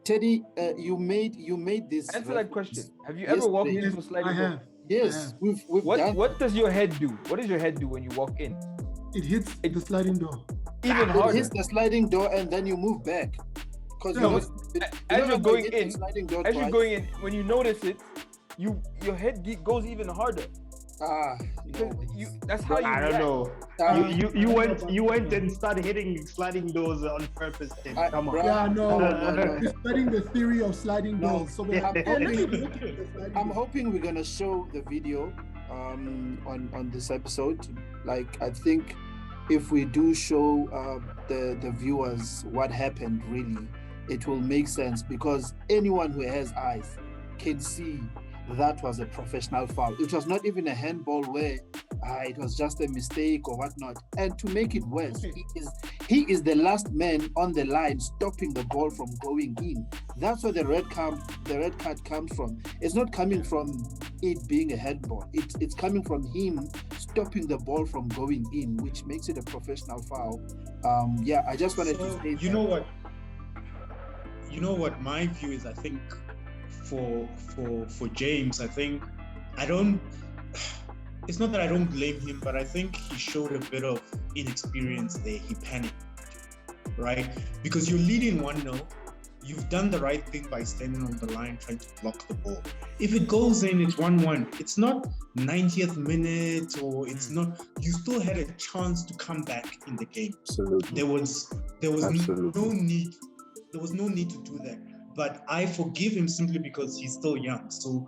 Speaker 2: Teddy, you made this.
Speaker 1: Answer that question. Have you ever walked into a sliding door?
Speaker 2: Yes, we've done.
Speaker 1: What does your head do? What does your head do when you walk in?
Speaker 6: It hits the sliding door.
Speaker 1: Even harder.
Speaker 2: It hits the sliding door and then you move back. Because
Speaker 1: as you're going in, when you notice it, your head goes even harder. That's how you.
Speaker 5: I don't know. You went and started hitting sliding doors on purpose. Come on.
Speaker 6: Yeah, no. You're studying the theory of sliding doors. So
Speaker 2: I'm hoping we're gonna show the video on this episode. Like, I think if we do show the viewers what happened, really, it will make sense, because anyone who has eyes can see that was a professional foul. It was not even a handball where it was just a mistake or whatnot. And to make it worse, he is the last man on the line stopping the ball from going in. That's where the red card comes from. It's not coming from it being a handball. It's coming from him stopping the ball from going in, which makes it a professional foul. I just wanted to say
Speaker 3: you know what my view is. I think for James, I think it's not that I don't blame him, but I think he showed a bit of inexperience there. He panicked, right? Because you're leading 1-0, you've done the right thing by standing on the line trying to block the ball. If it goes in, it's 1-1. It's not 90th minute, or it's not. You still had a chance to come back in the game.
Speaker 4: Absolutely.
Speaker 3: There was no need. There was no need to do that. But I forgive him simply because he's still young. So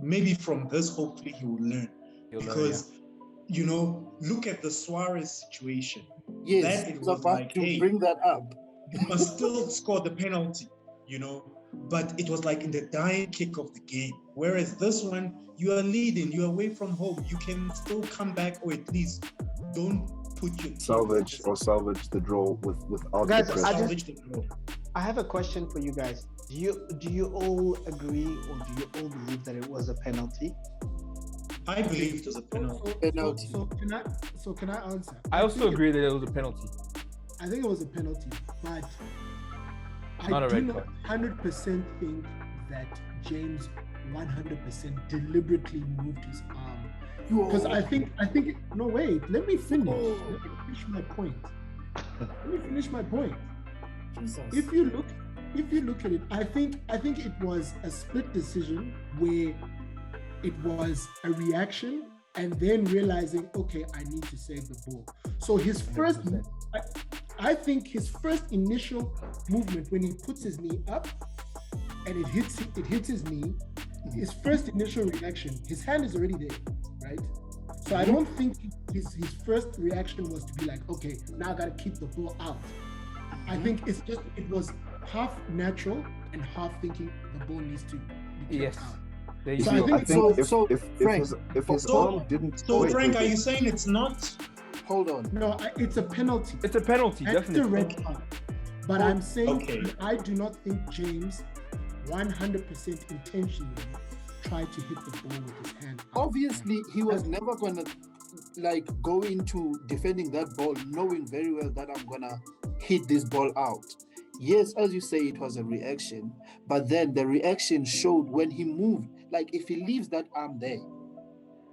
Speaker 3: maybe from this, hopefully he will learn. Look at the Suarez situation.
Speaker 2: Yes, I was about to bring that up.
Speaker 3: you must still score the penalty, but it was like in the dying kick of the game. Whereas this one, you are leading, you're away from home, you can still come back, or at least don't put your team
Speaker 4: salvage the draw without
Speaker 5: Guys,
Speaker 4: the pressure.
Speaker 5: I have a question for you guys. Do you all agree, or do you all believe that it was a penalty?
Speaker 3: I believe it was a penalty.
Speaker 6: So can I answer?
Speaker 1: I also agree that it was a penalty.
Speaker 6: I think it was a penalty, but
Speaker 1: Not
Speaker 6: I
Speaker 1: a
Speaker 6: do
Speaker 1: red
Speaker 6: not
Speaker 1: card.
Speaker 6: 100% think that James 100% deliberately moved his arm. Because I think no, wait, let me finish. Let me finish my point.
Speaker 2: Jesus.
Speaker 6: If you look at it, I think it was a split decision where it was a reaction and then realizing, okay, I need to save the ball. So his first, I think his first initial movement when he puts his knee up and it hits his knee, his first initial reaction, his hand is already there, right? So I don't think his first reaction was to be like, okay, now I gotta keep the ball out. I think it was half natural and half thinking the ball needs to be kept out.
Speaker 1: So
Speaker 4: I think if his arm didn't.
Speaker 3: So Frank, are you saying it's not?
Speaker 2: Hold on.
Speaker 6: No, it's a penalty.
Speaker 1: It's a penalty, definitely.
Speaker 6: It's a red card. But I'm saying
Speaker 3: Okay.
Speaker 6: I do not think James 100% intentionally tried to hit the ball with his hand.
Speaker 2: Obviously, he was never gonna go into defending that ball, knowing very well that I'm gonna hit this ball out. Yes, as you say, it was a reaction, but then the reaction showed when he moved. Like if he leaves that arm there,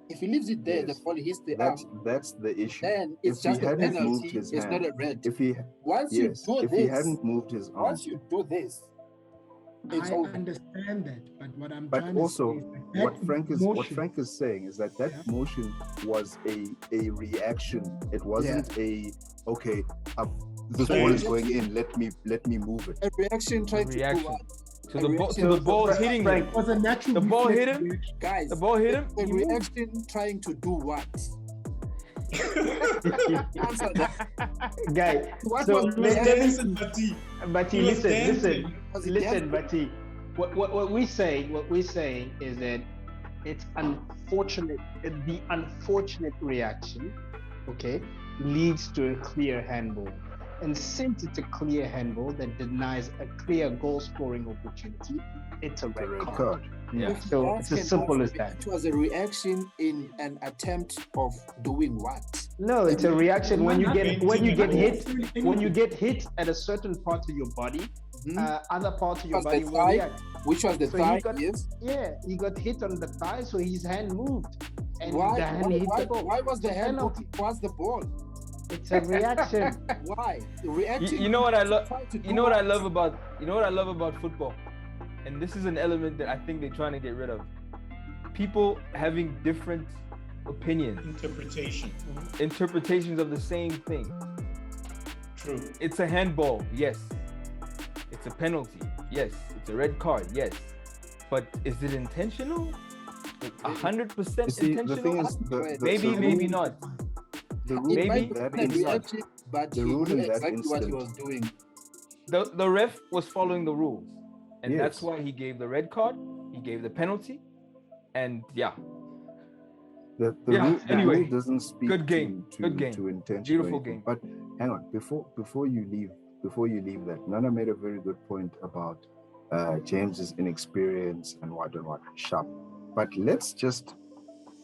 Speaker 2: if he leaves it there, the ball hits the arm.
Speaker 4: That's the issue.
Speaker 2: Then it's
Speaker 4: if
Speaker 2: just
Speaker 4: he
Speaker 2: a
Speaker 4: hadn't
Speaker 2: penalty.
Speaker 4: moved his
Speaker 2: It's
Speaker 4: hand,
Speaker 2: not a red.
Speaker 4: if he
Speaker 2: hadn't
Speaker 4: moved his arm,
Speaker 2: once you do this, it's
Speaker 6: I
Speaker 2: over.
Speaker 6: understand that, but what I'm
Speaker 4: but
Speaker 6: trying
Speaker 4: also
Speaker 6: to say is that
Speaker 4: what Frank is saying is that motion was a reaction. It wasn't this ball is going in. Let me move it.
Speaker 2: A reaction trying to do what?
Speaker 1: To the ball hitting him.
Speaker 6: it was a natural
Speaker 1: The ball hit him.
Speaker 6: reaction.
Speaker 2: Guys,
Speaker 1: The ball hit him.
Speaker 2: a
Speaker 1: he moved.
Speaker 2: reaction trying to do what? Answer that.
Speaker 5: Guy,
Speaker 2: What
Speaker 5: so
Speaker 2: was the
Speaker 5: let
Speaker 3: Listen,
Speaker 5: Bati,
Speaker 3: He was
Speaker 5: listen, Bati. What we're saying is that it's unfortunate. The unfortunate reaction, okay, leads to a clear handball. And since it's a clear handball that denies a clear goal scoring opportunity, it's a red card.
Speaker 1: Yeah.
Speaker 5: So it's as simple as that.
Speaker 2: It was a reaction in an attempt of doing what?
Speaker 5: No, it's a reaction when you get
Speaker 6: Anything.
Speaker 5: when you get hit at a certain part of your body. Other parts of your
Speaker 2: Was
Speaker 5: body
Speaker 2: the
Speaker 5: will
Speaker 2: thigh?
Speaker 5: react.
Speaker 2: Which was the
Speaker 5: So
Speaker 2: thigh?
Speaker 5: he got-
Speaker 2: Yes.
Speaker 5: Yeah, he got hit on the thigh, so his hand moved, and
Speaker 2: Why?
Speaker 5: the hand hit the ball.
Speaker 2: Why was the hand
Speaker 5: Penalty.
Speaker 2: moving past the ball?
Speaker 5: It's a reaction.
Speaker 2: Why? Reacting.
Speaker 1: You know what I love?
Speaker 2: trying to do
Speaker 1: You know what I
Speaker 2: what?
Speaker 1: love about football, and this is an element that I think they're trying to get rid of. People having different opinions, interpretations of the same thing.
Speaker 3: True.
Speaker 1: It's a handball, yes. It's a penalty, yes. It's a red card, yes. But is it intentional? 100%
Speaker 4: You see, the
Speaker 1: intentional?
Speaker 4: thing is,
Speaker 1: Maybe not.
Speaker 4: The rule
Speaker 1: Maybe
Speaker 4: in
Speaker 2: Maybe
Speaker 4: that
Speaker 2: the
Speaker 4: instance,
Speaker 2: reaction, but
Speaker 4: the
Speaker 2: he
Speaker 4: rule
Speaker 2: knew
Speaker 4: in that
Speaker 2: exactly what he
Speaker 4: instant-
Speaker 2: was doing.
Speaker 1: The ref was following the rules, and
Speaker 4: Yes.
Speaker 1: that's why he gave the red card. He gave the penalty, and
Speaker 4: the
Speaker 1: Yeah,
Speaker 4: rule,
Speaker 1: anyway,
Speaker 4: rule doesn't speak
Speaker 1: good game,
Speaker 4: to
Speaker 1: good game.
Speaker 4: to intention.
Speaker 1: Beautiful
Speaker 4: or anything.
Speaker 1: game.
Speaker 4: But hang on, before you leave that, Nana made a very good point about James's inexperience and what. Sharp. But let's just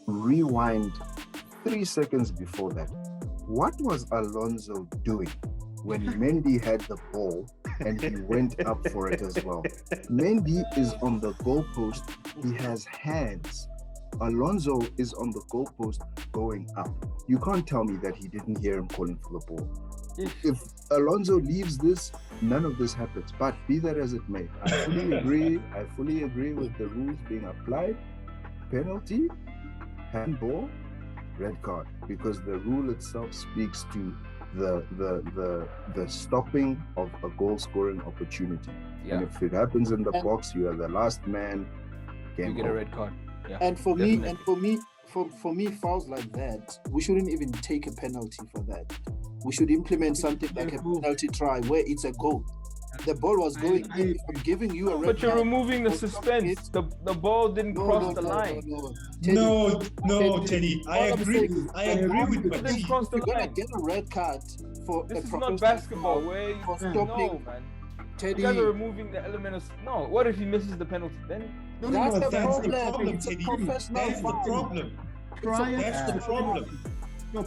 Speaker 4: rewind 3 seconds before that. What was Alonso doing when Mendy had the ball and he went up for it as well? Mendy is on the goalpost. He has hands. Alonso is on the goalpost going up. You can't tell me that he didn't hear him calling for the ball. If Alonso leaves this, none of this happens. But be that as it may, I fully agree with the rules being applied. Penalty, handball, red card, because the rule itself speaks to the stopping of a goal scoring opportunity.
Speaker 1: yeah,
Speaker 4: And if it happens in the box, you are the last man.
Speaker 1: you
Speaker 4: Game
Speaker 1: get a
Speaker 4: over.
Speaker 1: red card. Yeah,
Speaker 2: And for
Speaker 1: definitely.
Speaker 2: me, fouls like that, we shouldn't even take a penalty for that. we should implement something like a penalty try where it's a goal. The ball was going in. If I'm giving you a red
Speaker 1: But you're
Speaker 2: card,
Speaker 1: removing the
Speaker 2: for
Speaker 1: suspense. The ball didn't cross the line.
Speaker 3: Teddy. I agree with
Speaker 1: It didn't
Speaker 3: Bati.
Speaker 1: cross the
Speaker 2: You're gonna
Speaker 1: line.
Speaker 2: get a red card for
Speaker 1: This
Speaker 2: a
Speaker 1: is
Speaker 2: professional
Speaker 1: not basketball.
Speaker 2: foul
Speaker 1: Where
Speaker 2: for
Speaker 1: no,
Speaker 2: stopping
Speaker 1: man.
Speaker 2: Teddy.
Speaker 1: You guys are removing the element of no. What if he misses the penalty? Then
Speaker 2: That's the
Speaker 3: That's the
Speaker 2: problem.
Speaker 3: problem,
Speaker 2: It's a
Speaker 3: Teddy.
Speaker 2: professional
Speaker 3: That's the
Speaker 2: foul.
Speaker 3: problem. That's the problem.
Speaker 6: No,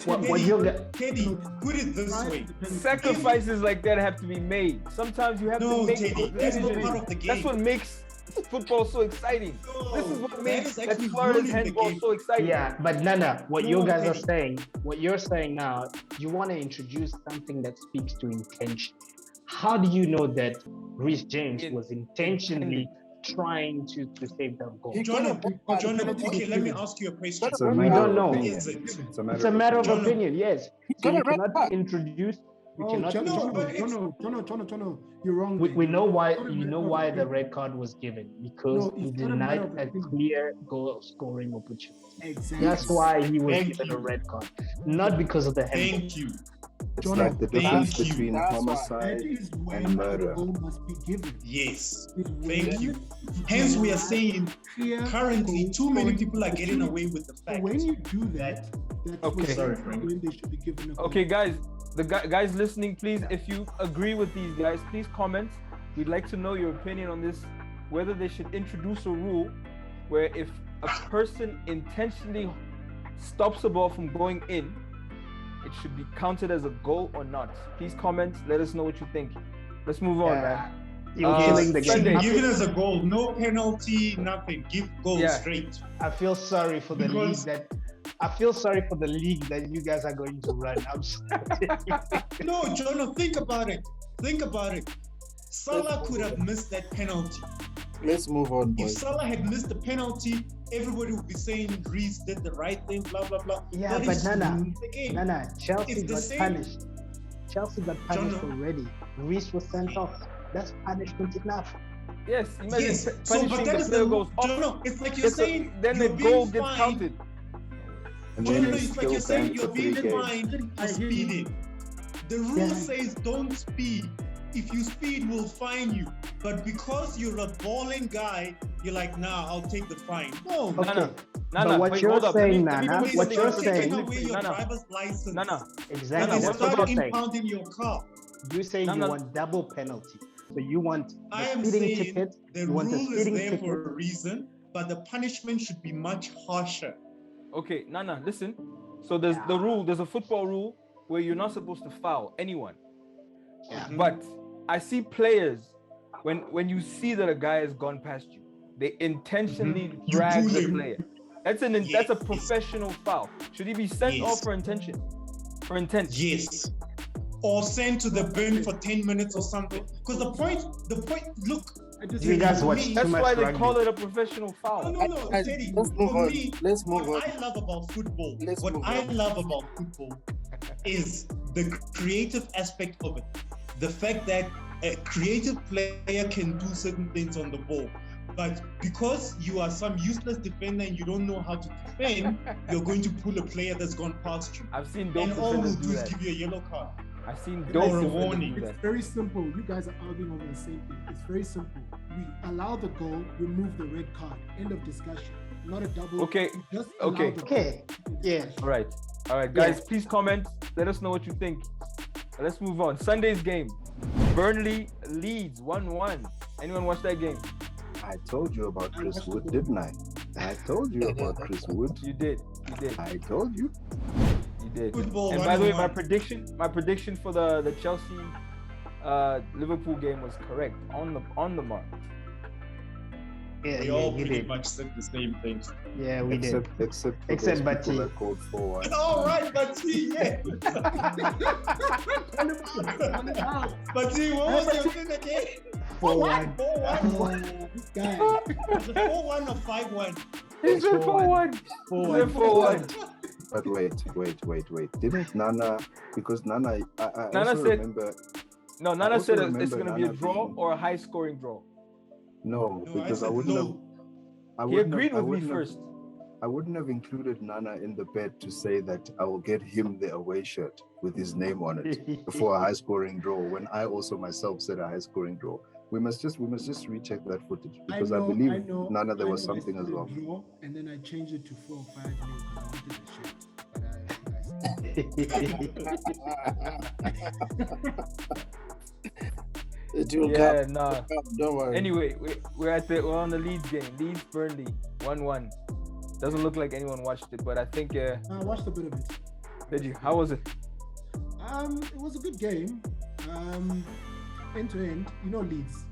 Speaker 5: What you get?
Speaker 3: Teddy, put it this way.
Speaker 1: sacrifices like that have to be made. Sometimes you have to make
Speaker 3: Teddy, that's not
Speaker 1: decisions.
Speaker 3: part of the game.
Speaker 1: That's what makes football so exciting. This is what
Speaker 3: that
Speaker 1: makes
Speaker 3: is
Speaker 1: that
Speaker 3: actually
Speaker 1: Florida's
Speaker 3: ruining the
Speaker 1: handball
Speaker 3: game.
Speaker 1: so exciting.
Speaker 5: Yeah, but Nana, what
Speaker 3: No,
Speaker 5: you guys are
Speaker 3: Teddy.
Speaker 5: saying, what you're saying now, you want to introduce something that speaks to intention. How do you know that Reece James was intentionally trying to save that goal?
Speaker 3: John, okay, let me ask you a question.
Speaker 4: It's a
Speaker 5: We
Speaker 4: matter
Speaker 5: don't
Speaker 4: of
Speaker 5: know.
Speaker 4: opinion.
Speaker 3: Is it?
Speaker 4: It's
Speaker 5: It's a matter of
Speaker 3: John,
Speaker 5: opinion, yes. So you cannot introduce. We cannot.
Speaker 6: Jono, you're wrong.
Speaker 5: We know why.
Speaker 6: It's not a
Speaker 5: You know
Speaker 6: matter of
Speaker 5: why the
Speaker 6: opinion.
Speaker 5: red card was given because
Speaker 6: No,
Speaker 5: he
Speaker 6: it's not a matter
Speaker 5: denied
Speaker 6: of
Speaker 5: a
Speaker 6: opinion.
Speaker 5: clear goal scoring opportunity.
Speaker 6: Exactly.
Speaker 5: That's why he was
Speaker 3: Thank
Speaker 5: given
Speaker 3: you.
Speaker 5: a red card, not because of the handball.
Speaker 3: Thank you.
Speaker 4: It's
Speaker 6: Jono,
Speaker 4: like the difference
Speaker 3: thank you.
Speaker 4: between
Speaker 2: That's why.
Speaker 4: homicide
Speaker 6: That is when
Speaker 4: and
Speaker 6: the
Speaker 4: murder.
Speaker 6: goal must be given.
Speaker 3: Yes.
Speaker 6: It's
Speaker 3: Thank
Speaker 6: when
Speaker 3: you. Hence, we are saying
Speaker 6: clear
Speaker 3: currently
Speaker 6: goal
Speaker 3: too many
Speaker 6: scoring
Speaker 3: people are getting
Speaker 6: opportunity.
Speaker 3: away with the
Speaker 6: So
Speaker 3: fact.
Speaker 6: when you do that, that's
Speaker 1: Okay.
Speaker 3: Sorry, Frank.
Speaker 6: when they should be given a goal.
Speaker 1: Okay, guys, the guys listening, please, if you agree with these guys, please comment. We'd like to know your opinion on this, whether they should introduce a rule where if a person intentionally stops a ball from going in, it should be counted as a goal or not. Please comment. Let us know what you think. Let's move on, man.
Speaker 5: You're
Speaker 1: Uh,
Speaker 5: killing the
Speaker 3: Should
Speaker 5: game.
Speaker 3: be given as a goal, no penalty, nothing. Give goal
Speaker 1: Yeah.
Speaker 3: straight.
Speaker 5: I feel sorry for the league
Speaker 3: Because-
Speaker 5: that. I feel sorry for the league that you guys are going to run. I'm sorry.
Speaker 3: No, Jonah, think about it. Think about it. Salah could have missed that penalty.
Speaker 2: Let's move on,
Speaker 3: If
Speaker 2: boys.
Speaker 3: Salah had missed the penalty, everybody would be saying Reece did the right thing, blah blah blah.
Speaker 5: Yeah,
Speaker 3: That
Speaker 5: but
Speaker 3: is
Speaker 5: Nana,
Speaker 3: the game.
Speaker 5: Nana, Chelsea
Speaker 3: It's the
Speaker 5: got
Speaker 3: same.
Speaker 5: punished. Chelsea got punished
Speaker 3: Jonah.
Speaker 5: already. Reece was sent off. That's punishment enough.
Speaker 1: Yes, imagine
Speaker 3: Yes. So,
Speaker 1: punishing
Speaker 3: but that
Speaker 1: the
Speaker 3: is
Speaker 1: player
Speaker 3: the
Speaker 1: goes off.
Speaker 3: Jonah. It's like you're saying
Speaker 1: then the
Speaker 3: you're
Speaker 1: goal
Speaker 3: being
Speaker 1: gets
Speaker 3: fined.
Speaker 1: counted.
Speaker 4: And
Speaker 3: Jonah,
Speaker 4: then
Speaker 3: it's
Speaker 4: he's
Speaker 3: like you're
Speaker 4: still
Speaker 3: saying
Speaker 4: banned
Speaker 3: you're
Speaker 4: for
Speaker 3: being
Speaker 4: 3 games.
Speaker 3: fined for speeding. The rule
Speaker 5: Yeah.
Speaker 3: says don't speed. If you speed, we'll fine you. But because you're a balling guy, you're like, nah, I'll take the fine. No,
Speaker 5: Okay.
Speaker 1: Nana,
Speaker 5: But what
Speaker 1: wait,
Speaker 5: you're
Speaker 1: hold up. Let
Speaker 5: saying,
Speaker 1: me
Speaker 5: Nana,
Speaker 1: do this
Speaker 5: what
Speaker 1: thing.
Speaker 5: you're
Speaker 3: They're
Speaker 5: saying-
Speaker 3: taking away your
Speaker 1: Nana,
Speaker 3: driver's license.
Speaker 1: Nana,
Speaker 5: Exactly.
Speaker 3: And they
Speaker 1: Nana,
Speaker 5: That's
Speaker 1: what
Speaker 3: start
Speaker 5: what you're saying.
Speaker 3: impounding your car.
Speaker 5: You're saying
Speaker 1: Nana.
Speaker 5: you want double penalty. So you want the
Speaker 3: I am
Speaker 5: speeding
Speaker 3: saying
Speaker 5: ticket.
Speaker 3: the
Speaker 5: You
Speaker 3: rule
Speaker 5: want a
Speaker 3: is
Speaker 5: speeding
Speaker 3: there
Speaker 5: ticket.
Speaker 3: for a reason, but the punishment should be much harsher.
Speaker 1: Okay, Nana, listen. So there's the rule, there's a football rule where you're not supposed to foul anyone.
Speaker 5: Yeah.
Speaker 1: But I see players when you see that a guy has gone past you, they intentionally
Speaker 3: You
Speaker 1: drag
Speaker 3: pull
Speaker 1: the
Speaker 3: him.
Speaker 1: player. That's a
Speaker 3: Yes.
Speaker 1: professional foul. Should he be sent
Speaker 3: Yes.
Speaker 1: off for intention? For intent?
Speaker 3: Yes. Or sent to the bin for 10 minutes or something. Because the point, look,
Speaker 5: You guys watch
Speaker 3: me-
Speaker 5: too
Speaker 1: That's
Speaker 5: much
Speaker 1: why they
Speaker 5: rugby.
Speaker 1: call it a professional foul.
Speaker 3: No,
Speaker 2: Guys,
Speaker 3: Teddy.
Speaker 2: let's move
Speaker 3: For
Speaker 2: on.
Speaker 3: me,
Speaker 2: Let's move
Speaker 3: what
Speaker 2: on.
Speaker 3: I love about football,
Speaker 2: Let's
Speaker 3: what
Speaker 2: move
Speaker 3: I
Speaker 2: on.
Speaker 3: love about football is the creative aspect of it. The fact that a creative player can do certain things on the ball. But because you are some useless defender and you don't know how to defend, you're going to pull a player that's gone past you.
Speaker 1: I've seen dope
Speaker 3: And all we'll
Speaker 1: defenders
Speaker 3: do
Speaker 1: do
Speaker 3: is
Speaker 1: that.
Speaker 3: give you a yellow card.
Speaker 1: I've seen
Speaker 6: Or
Speaker 1: dope
Speaker 3: a
Speaker 1: defenders
Speaker 3: warning.
Speaker 1: do
Speaker 6: It's
Speaker 1: that.
Speaker 6: very simple. You guys are arguing over the same thing. It's very simple. We allow the goal, remove the red card. End of discussion. Not a double.
Speaker 1: Okay,
Speaker 6: We just allow
Speaker 1: okay.
Speaker 6: the goal.
Speaker 5: Okay. Yeah.
Speaker 1: All right, guys, please comment. Let us know what you think. Let's move on. Sunday's game. Burnley leads 1-1. Anyone watch that game?
Speaker 4: I told you about Chris Wood, didn't I? I told you about Chris Wood.
Speaker 1: You did.
Speaker 4: I told you.
Speaker 1: You did.
Speaker 3: Football
Speaker 1: And by the way, my
Speaker 3: 101.
Speaker 1: prediction for the Chelsea Liverpool game was correct on the mark.
Speaker 5: Yeah,
Speaker 3: We
Speaker 5: yeah,
Speaker 3: all
Speaker 5: we
Speaker 3: pretty
Speaker 5: did.
Speaker 3: much said the same thing.
Speaker 5: Yeah, we did.
Speaker 4: Except for
Speaker 5: Except
Speaker 4: those people
Speaker 5: Bati.
Speaker 4: that called 4-1.
Speaker 3: All right, but see, yeah. But see, what was your thing again?
Speaker 5: 4-1.
Speaker 3: 4-1.
Speaker 6: This guy.
Speaker 3: Was it 4-1 or 5-1?
Speaker 1: He said 4-1. He said 4-1.
Speaker 4: But wait. Didn't Nana, because Nana, I
Speaker 1: Nana
Speaker 4: also
Speaker 1: said-
Speaker 4: remember,
Speaker 1: No, Nana
Speaker 4: also
Speaker 1: said it's
Speaker 4: remember
Speaker 1: going to be a
Speaker 4: Nana
Speaker 1: draw
Speaker 4: being-
Speaker 1: or a high scoring draw.
Speaker 4: no,
Speaker 3: No,
Speaker 4: because I
Speaker 3: said
Speaker 4: wouldn't
Speaker 3: no.
Speaker 4: have. I
Speaker 1: He
Speaker 4: wouldn't
Speaker 1: agreed
Speaker 4: have- I
Speaker 1: with me
Speaker 4: wouldn't have-
Speaker 1: first.
Speaker 4: I wouldn't have included Nana in the bet to say that I will get him the away shirt with his name on it for a high-scoring draw. When I also myself said a high-scoring draw, we must just recheck that footage because I believe Nana there was something as well.
Speaker 6: Draw, and then I changed it to 4 or 5 minutes. I wanted the shirt,
Speaker 2: Don't worry.
Speaker 1: Anyway, we're on the Leeds game. Leeds Burnley 1-1. Doesn't look like anyone watched it, but I think
Speaker 6: I watched a bit of it.
Speaker 1: Did you? How was it?
Speaker 6: It was a good game. End to end, Leeds.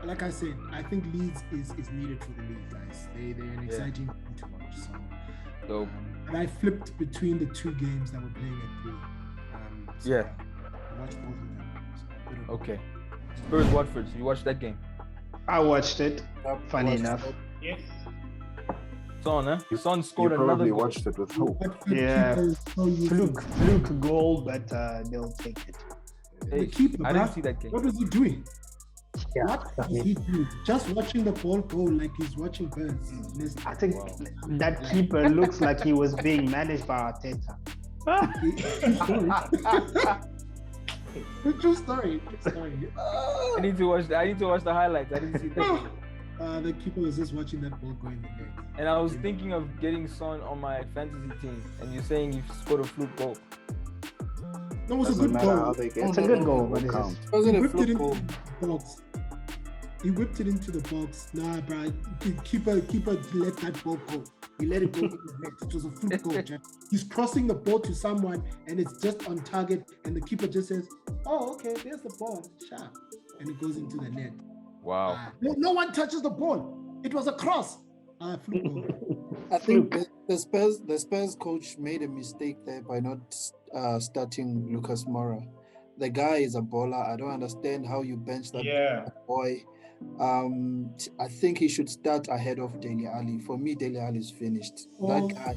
Speaker 6: Like I said, I think Leeds is needed for the league, guys. They're an exciting team to watch. So, and I flipped between the 2 games that were playing at 3. I watched both of them. So,
Speaker 1: okay. Spurs Watford. So you watched that game?
Speaker 5: I watched it. Funny enough.
Speaker 3: Yes.
Speaker 1: Son, huh? Son scored another
Speaker 4: probably
Speaker 1: goal.
Speaker 4: watched it with hope.
Speaker 5: Yeah. Fluke goal, but they'll take it.
Speaker 6: The keeper,
Speaker 1: I didn't see that game.
Speaker 6: What was he doing?
Speaker 5: Yeah.
Speaker 6: What was he doing? Just watching the ball go like he's watching birds.
Speaker 5: I think that keeper looks like he was being managed by Arteta.
Speaker 6: True story.
Speaker 1: I need to watch the highlights. I didn't see that.
Speaker 6: The keeper was just watching that ball go in the net.
Speaker 1: And I was thinking of getting Son on my fantasy team, and you're saying you scored a fluke goal.
Speaker 6: No, it was a good goal.
Speaker 5: It's a good goal, but
Speaker 2: count.
Speaker 6: He whipped it into the box. He whipped it into the box. Nah, bro. Keeper let that ball go. He let it go in the net. It was a fluke goal, Jack. He's crossing the ball to someone, and it's just on target, and the keeper just says, "Oh, okay, there's the ball. Sharp." And it goes into the net.
Speaker 1: Wow.
Speaker 6: No one touches the ball. It was a cross. Fluke goal.
Speaker 2: I think the Spurs coach made a mistake there by not starting Lucas Moura. The guy is a baller. I don't understand how you bench that boy. I think he should start ahead of Dele Alli. For me, Dele Alli is finished. That guy,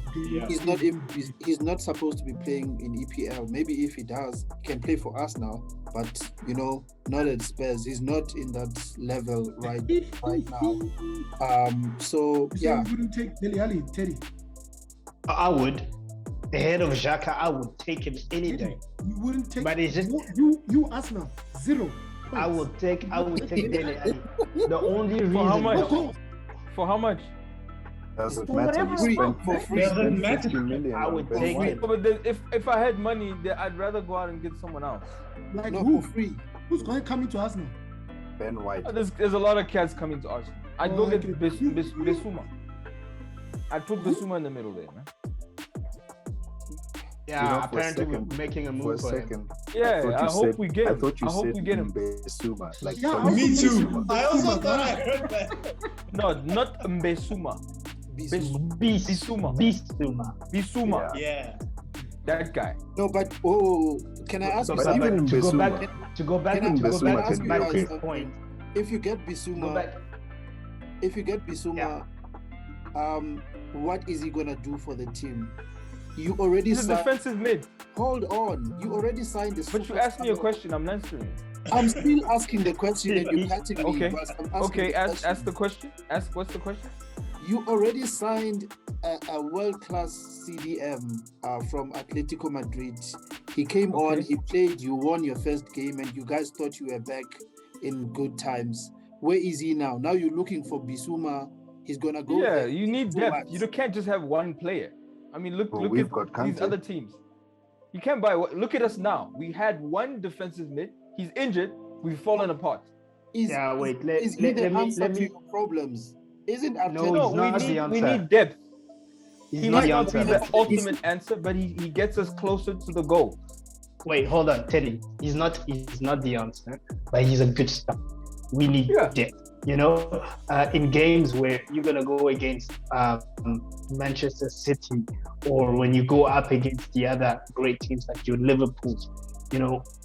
Speaker 2: he's not supposed to be playing in EPL. Maybe if he does, he can play for us now. But not at Spurs. He's not in that level right now. So yeah.
Speaker 6: You wouldn't take Dele Alli, Teddy?
Speaker 5: I would. Ahead of Xhaka, I would take him any day.
Speaker 6: You wouldn't take.
Speaker 5: But it's just
Speaker 6: you Arsenal 0.
Speaker 5: I would take Dele Alli. The only reason.
Speaker 1: For how much? For how much?
Speaker 4: Doesn't matter. You spent
Speaker 2: for free.
Speaker 3: Doesn't matter.
Speaker 4: 50 million.
Speaker 5: I would take it.
Speaker 1: But if I had money, I'd rather go out and get someone else.
Speaker 6: Like
Speaker 2: No,
Speaker 6: who?
Speaker 2: for free.
Speaker 6: Who's going to come into Arsenal?
Speaker 4: Ben White.
Speaker 1: There's a lot of cats coming to Arsenal. I'd go get Bissouma. I'd put Bissouma in the middle there, man.
Speaker 5: Yeah, apparently we're making a move for him.
Speaker 1: Yeah, I hope we get him.
Speaker 4: I thought you said
Speaker 1: get him.
Speaker 4: Bissouma. Like
Speaker 3: Me too. I also thought I heard that.
Speaker 1: No, not Mbesuma. Bissouma.
Speaker 3: Yeah.
Speaker 1: That guy.
Speaker 2: No, but can I ask you
Speaker 4: But
Speaker 2: something?
Speaker 4: even
Speaker 5: to go
Speaker 4: Bissouma.
Speaker 5: back
Speaker 2: Can I
Speaker 5: to
Speaker 2: ask you
Speaker 5: back
Speaker 2: guys
Speaker 5: to his
Speaker 2: something?
Speaker 5: point.
Speaker 2: If you get
Speaker 5: Go
Speaker 2: Bissouma,
Speaker 5: back.
Speaker 2: what is he gonna do for the team? You already
Speaker 1: He's a
Speaker 2: signed.
Speaker 1: defensive mid.
Speaker 2: Hold on, you already signed this.
Speaker 1: But you asked me a question. I'm answering.
Speaker 2: I'm still asking the question, and you're cutting me.
Speaker 1: Okay.
Speaker 2: But I'm asking
Speaker 1: Okay,
Speaker 2: the question.
Speaker 1: ask the question. What's the question?
Speaker 2: You already signed a world-class CDM from Atletico Madrid. He came on, he played, you won your first game, and you guys thought you were back in good times. Where is he now? Now you're looking for Bissouma. He's gonna go.
Speaker 1: Yeah,
Speaker 2: there.
Speaker 1: you need
Speaker 2: So
Speaker 1: depth.
Speaker 2: what?
Speaker 1: You can't just have one player. I mean, look
Speaker 4: we've
Speaker 1: at
Speaker 4: got
Speaker 1: these
Speaker 4: Kante.
Speaker 1: other teams. You can't buy. Look at us now. We had one defensive mid. He's injured. We've fallen apart.
Speaker 2: Is he the answer to your problems? Isn't
Speaker 5: No,
Speaker 2: Arteta?
Speaker 5: he's not the answer.
Speaker 1: We need depth.
Speaker 5: He's
Speaker 1: He
Speaker 5: not
Speaker 1: might
Speaker 5: the
Speaker 1: not be
Speaker 5: answer.
Speaker 1: the ultimate answer, but he gets us closer to the goal.
Speaker 5: Wait, hold on, Teddy. He's not the answer, but he's a good start. We need depth. In games where you're gonna go against Manchester City, or when you go up against the other great teams like your Liverpool,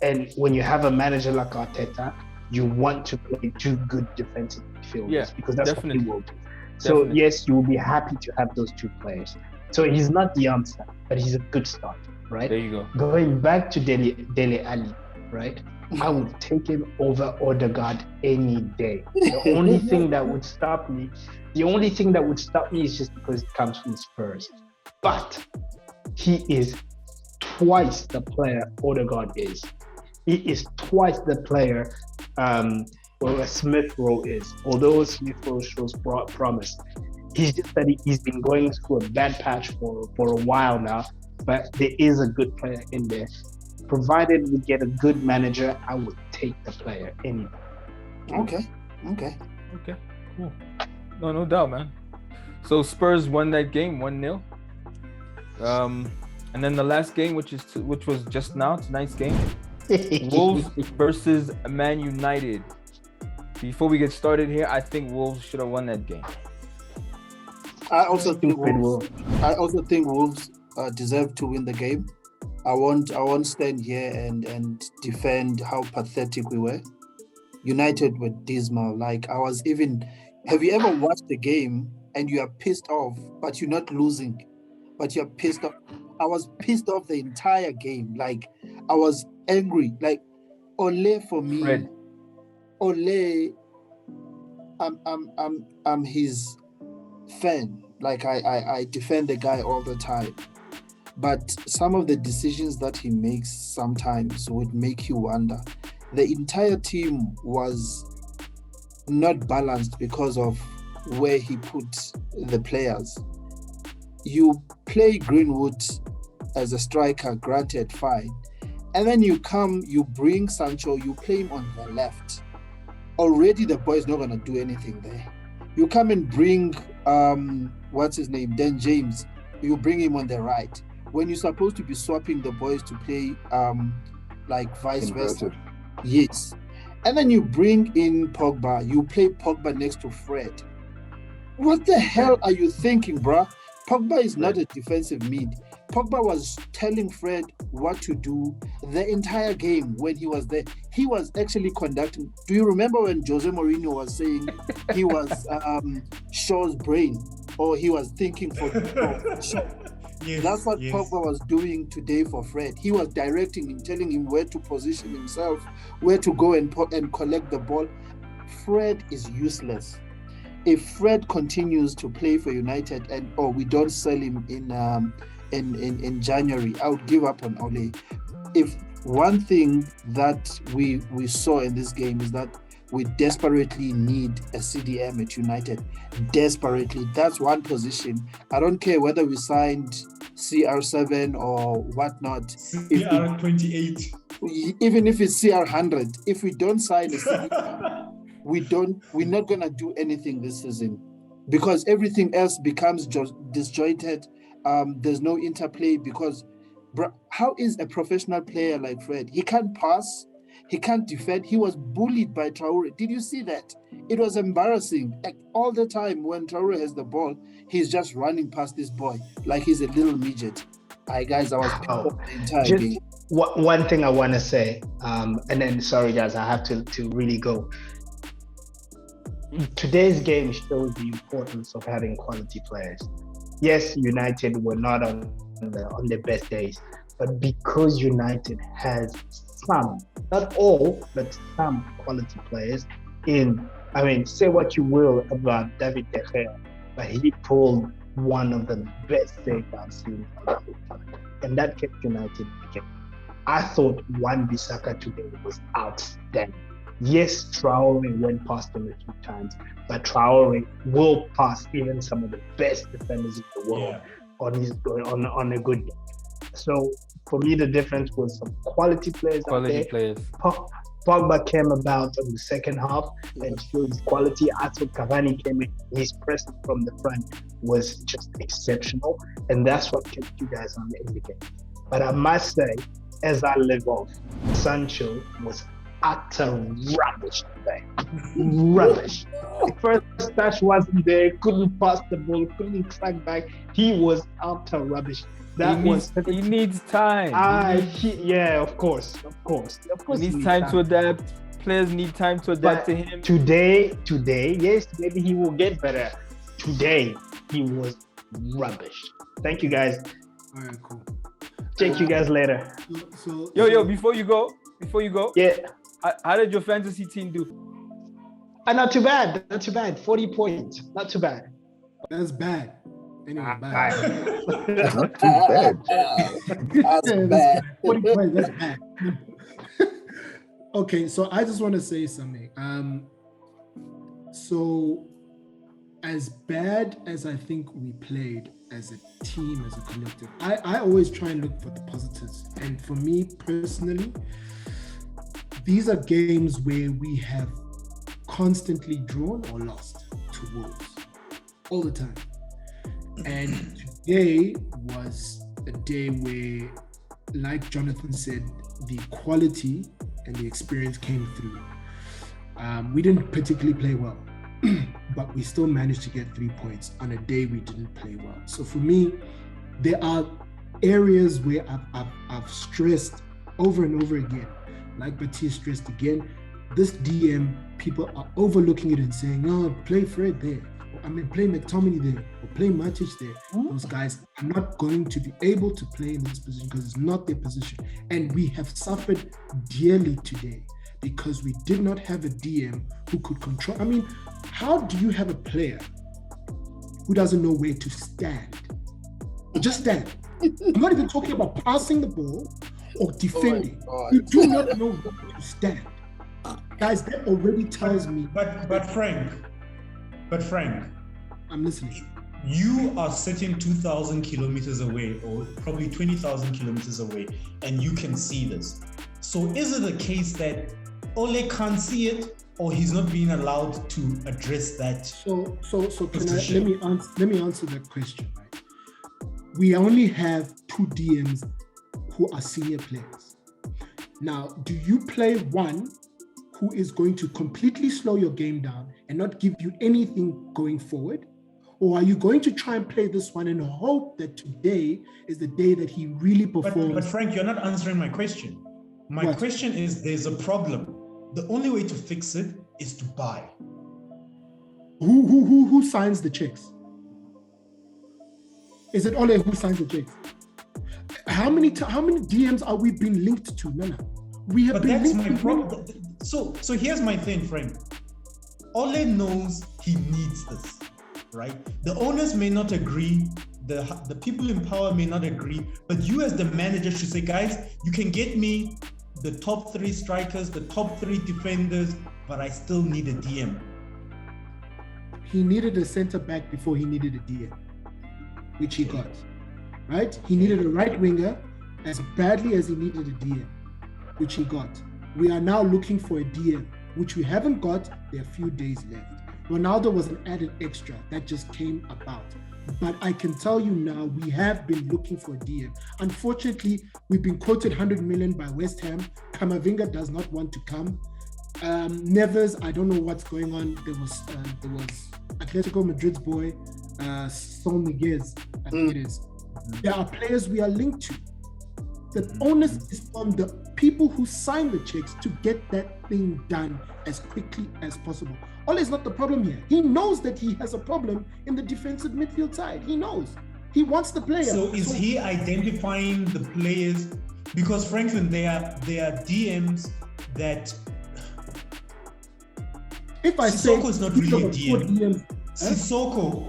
Speaker 5: and when you have a manager like Arteta, you want to play 2 good defensive midfielders because that's what he will do. So
Speaker 1: Definitely.
Speaker 5: yes, you will be happy to have those 2 players. So he's not the answer, but he's a good start, right?
Speaker 1: There you go.
Speaker 5: Going back to Dele Alli, right? I would take him over Odegaard any day. The only thing that would stop me is just because it comes from Spurs. But he is twice the player Odegaard is. He is twice the player Smith Rowe is. Although Smith Rowe shows promise, he's just that he's been going through a bad patch for a while now. But there is a good player in there. Provided we get a good manager, I would take the player any day.
Speaker 2: Okay.
Speaker 1: Cool. No doubt, man. So Spurs won that game 1-0. And then the last game, which was just now, tonight's game, Wolves versus Man United. Before we get started here, I think Wolves should have won that game.
Speaker 2: I also think Wolves deserve to win the game. I won't stand here and defend how pathetic we were. United were dismal. Like, have you ever watched the game and you are pissed off, but you're not losing, but you're pissed off? I was pissed off the entire game. Like, I was angry. Like, Ole for me.
Speaker 1: Fred.
Speaker 2: Ole, I'm his fan. Like, I defend the guy all the time. But some of the decisions that he makes sometimes would make you wonder. The entire team was not balanced because of where he put the players. You play Greenwood as a striker, granted, fine. And then you bring Sancho, you play him on the left. Already the boy's not going to do anything there. You come and bring, what's his name, Dan James. You bring him on the right. When you're supposed to be swapping the boys to play like vice versa. Yes. And then you bring in Pogba. You play Pogba next to Fred. What the hell are you thinking, bruh? Pogba is not a defensive mid. Pogba was telling Fred what to do the entire game when he was there. He was actually conducting. Do you remember when Jose Mourinho was saying he was Shaw's brain, or he was thinking for Shaw? Yes, that's what Pogba was doing today for Fred. He was directing him, telling him where to position himself, where to go and collect the ball. Fred is useless. If Fred continues to play for United or we don't sell him in January, I would give up on Ole. If one thing that we saw in this game is that we desperately need a CDM at United. Desperately. That's one position. I don't care whether we signed CR7 or whatnot.
Speaker 3: CR28.
Speaker 2: Even if it's CR100, if we don't sign a CDM, we're not going to do anything this season because everything else becomes just disjointed. There's no interplay because how is a professional player like Fred? He can't pass. He can't defend. He was bullied by Traore. Did you see that? It was embarrassing. Like, all the time when Traore has the ball, he's just running past this boy like he's a little midget. Guys, I was pissed off the entire game.
Speaker 5: One thing I want to say, and then sorry guys, I have to really go. Today's game shows the importance of having quality players. Yes, United were not on their best days, but because United has some, not all, but some quality players in. I mean, say what you will about David De Gea, but he pulled one of the best saves I've seen, and that kept United in the game. I thought Wan-Bissaka today was outstanding. Yes, Traore went past him a few times, but Traore will pass even some of the best defenders in the world on a good day. So for me, the difference was some quality players out there. Pogba came about in the second half and showed his quality. I thought Cavani came in. His presence from the front was just exceptional, and that's what kept you guys on in the game. But I must say, as I live off, Sancho was utter rubbish today. Rubbish. First touch wasn't there, couldn't pass the ball, couldn't track back. He was utter rubbish.
Speaker 1: He needs time.
Speaker 5: Of course.
Speaker 1: He needs time to adapt. Players need time to adapt to him.
Speaker 5: Today, yes, maybe he will get better. Today, he was rubbish. Thank you, guys.
Speaker 6: All right, cool.
Speaker 5: Check you guys later.
Speaker 1: Yo, before you go.
Speaker 5: Yeah.
Speaker 1: How did your fantasy team do?
Speaker 5: Not too bad. Not too bad. 40 points. Not too bad.
Speaker 6: That's bad. Anyway, bad.
Speaker 4: Not too bad.
Speaker 2: That's bad.
Speaker 6: 40 points, that's bad. Okay, so I just want to say something. So as bad as I think we played as a team, as a collective, I always try and look for the positives. And for me personally, these are games where we have constantly drawn or lost to Wolves all the time. And today was a day where, like Jonathan said, the quality and the experience came through. We didn't particularly play well, but we still managed to get 3 points on a day we didn't play well. So for me, there are areas where I've stressed over and over again, like Baptiste stressed again. This DM, people are overlooking it and saying, "Oh, play Fred there. Play McTominay there, or play Matic there." Those guys are not going to be able to play in this position because it's not their position. And we have suffered dearly today because we did not have a DM who could control. How do you have a player who doesn't know where to stand? Just stand. I'm not even talking about passing the ball or defending. You do not know where to stand. Guys, that already tells me.
Speaker 3: But Frank,
Speaker 6: I'm listening.
Speaker 3: You are sitting 2,000 kilometers away, or probably 20,000 kilometers away, and you can see this. So is it a case that Ole can't see it, or he's not being allowed to address that?
Speaker 6: So let me answer that question. Right? We only have 2 DMs who are senior players. Now, do you play one who is going to completely slow your game down and not give you anything going forward? Or are you going to try and play this one and hope that today is the day that he really performs?
Speaker 3: But Frank, you're not answering my question. My question is, there's a problem. The only way to fix it is to buy.
Speaker 6: Who signs the checks? Is it Ole who signs the checks? How many DMs are we being linked to? No. We have been linked to.
Speaker 3: Problem. So here's my thing, Frank. Ole knows he needs this, right? The owners may not agree, the people in power may not agree, but you as the manager should say, guys, you can get me the top 3 strikers, the top 3 defenders, but I still need a DM.
Speaker 6: He needed a center back before he needed a DM, which he got, right? He needed a right winger as badly as he needed a DM, which he got. We are now looking for a DM, which we haven't got. There are a few days left. Ronaldo was an added extra that just came about. But I can tell you now, we have been looking for a DM. Unfortunately, we've been quoted 100 million by West Ham. Kamavinga does not want to come. Neves, I don't know what's going on. There was Atletico Madrid's boy, Sol Niguez, I think it is. There are players we are linked to. The onus is on the people who sign the checks to get that thing done as quickly as possible. Ole is not the problem here. He knows that he has a problem in the defensive midfield side. He knows. He wants the player.
Speaker 3: So is he identifying the players? Because Franklin, they are DMs that.
Speaker 6: If I
Speaker 3: Sissoko
Speaker 6: say
Speaker 3: is not really a DM.
Speaker 6: DMs,
Speaker 3: Sissoko,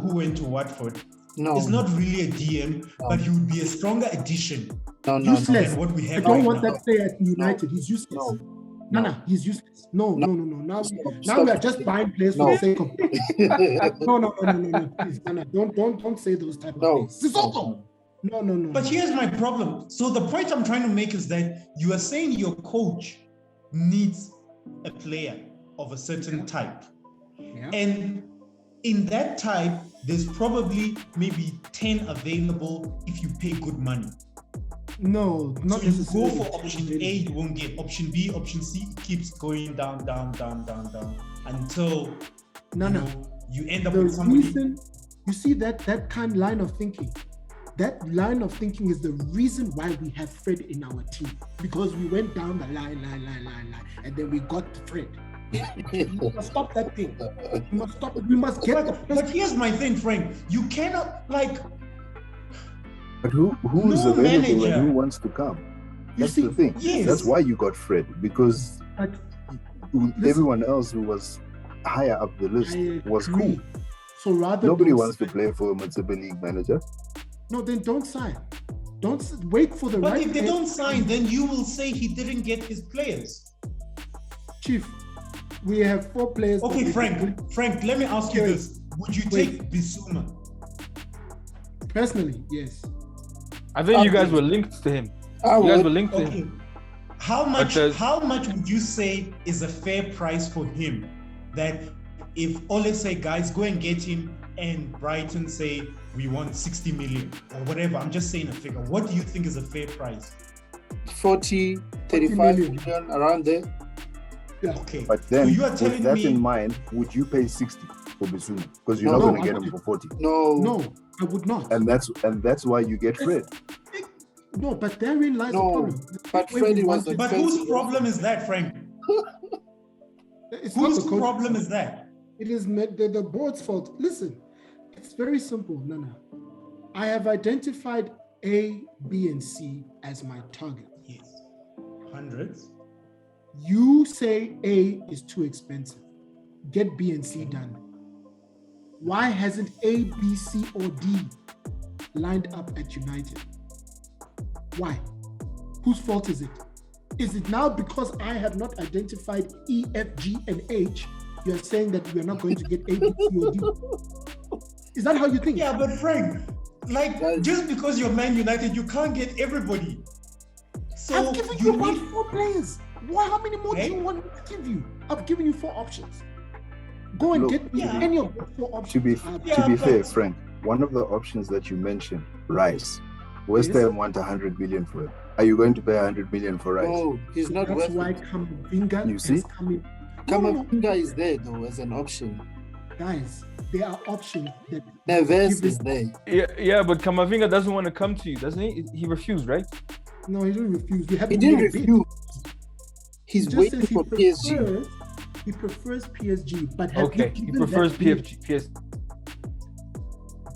Speaker 3: who went to Watford, is not really a DM, but he would be a stronger addition.
Speaker 6: Useless.
Speaker 3: Than what we have
Speaker 6: I don't
Speaker 3: right
Speaker 6: want
Speaker 3: now.
Speaker 6: that player at United. He's useless. No, he's useless. No. Now we are just buying players for the sake of. No. Please, don't say those type of things. Sissoko. No.
Speaker 3: But here's my problem. So the point I'm trying to make is that you are saying your coach needs a player of a certain type.
Speaker 6: Yeah.
Speaker 3: And in that type, there's probably maybe 10 available if you pay good money.
Speaker 6: No, not
Speaker 3: so you
Speaker 6: necessarily.
Speaker 3: go for option A, you won't get option B, option C keeps going down until you end up
Speaker 6: The
Speaker 3: with somebody.
Speaker 6: reason, you see that kind line of thinking. That line of thinking is the reason why we have Fred in our team, because we went down the line, and then we got Fred. We must stop that thing. We must stop it. We must get the.
Speaker 3: But here's my thing, Frank. You cannot
Speaker 4: But who's available and who wants to come? That's the thing.
Speaker 3: Yes.
Speaker 4: That's why you got Fred, because everyone else who was higher up the list was cool.
Speaker 6: So rather,
Speaker 4: nobody wants to play for a Municipal League manager.
Speaker 6: No, then don't sign. Don't wait for the
Speaker 3: but
Speaker 6: right.
Speaker 3: But if they don't sign, then you will say he didn't get his players.
Speaker 6: Chief, we have 4 players.
Speaker 3: Okay, Frank, let me ask you this. Would you take Bissouma?
Speaker 6: Personally, yes.
Speaker 1: I think you guys were linked to him. You guys were linked to him.
Speaker 3: How much would you say is a fair price for him? That if Ole say, guys, go and get him, and Brighton say we want 60 million or whatever, I'm just saying a figure. What do you think is a fair price?
Speaker 2: 40, 35 million, around there.
Speaker 6: Yeah.
Speaker 3: Okay.
Speaker 4: But then,
Speaker 3: so you are telling
Speaker 4: with that
Speaker 3: me,
Speaker 4: in mind, would you pay 60 for Bissouma? Because you're not going to get him for 40.
Speaker 6: No, I would not.
Speaker 4: And that's why you get Fred.
Speaker 6: No, but therein lies the problem.
Speaker 2: But Freddie was
Speaker 3: But whose problem is that, Frank? Whose problem is that?
Speaker 6: It is the board's fault. Listen, it's very simple, Nana. I have identified A, B, and C as my target.
Speaker 3: Yes. Hundreds.
Speaker 6: You say A is too expensive. Get B and C done. Why hasn't A, B, C, or D lined up at United? Why? Whose fault is it? Is it now because I have not identified E, F, G, and H, you're saying that we are not going to get A, B, C, or D? Is that how you think?
Speaker 3: Yeah, but Frank, just because you're Man United, you can't get everybody. So
Speaker 6: I've given you 4 players. How many more do you want me to give you? I've given you 4 options. Go and get me any of the 4 options.
Speaker 4: To be fair, Frank, one of the options that you mentioned, Rice. West Ham want 100 million for him. Are you going to pay 100 million for Rice?
Speaker 2: No, he's not
Speaker 6: That's why Camavinga is coming.
Speaker 2: Camavinga is there though as an option.
Speaker 6: Guys, there are options that
Speaker 2: Neves is there.
Speaker 1: Yeah, but Camavinga doesn't want to come to you, doesn't he? He refused, right?
Speaker 6: No, he didn't refuse.
Speaker 2: He didn't refuse. He's waiting for PSG.
Speaker 6: He prefers PSG, but
Speaker 1: he prefers PSG.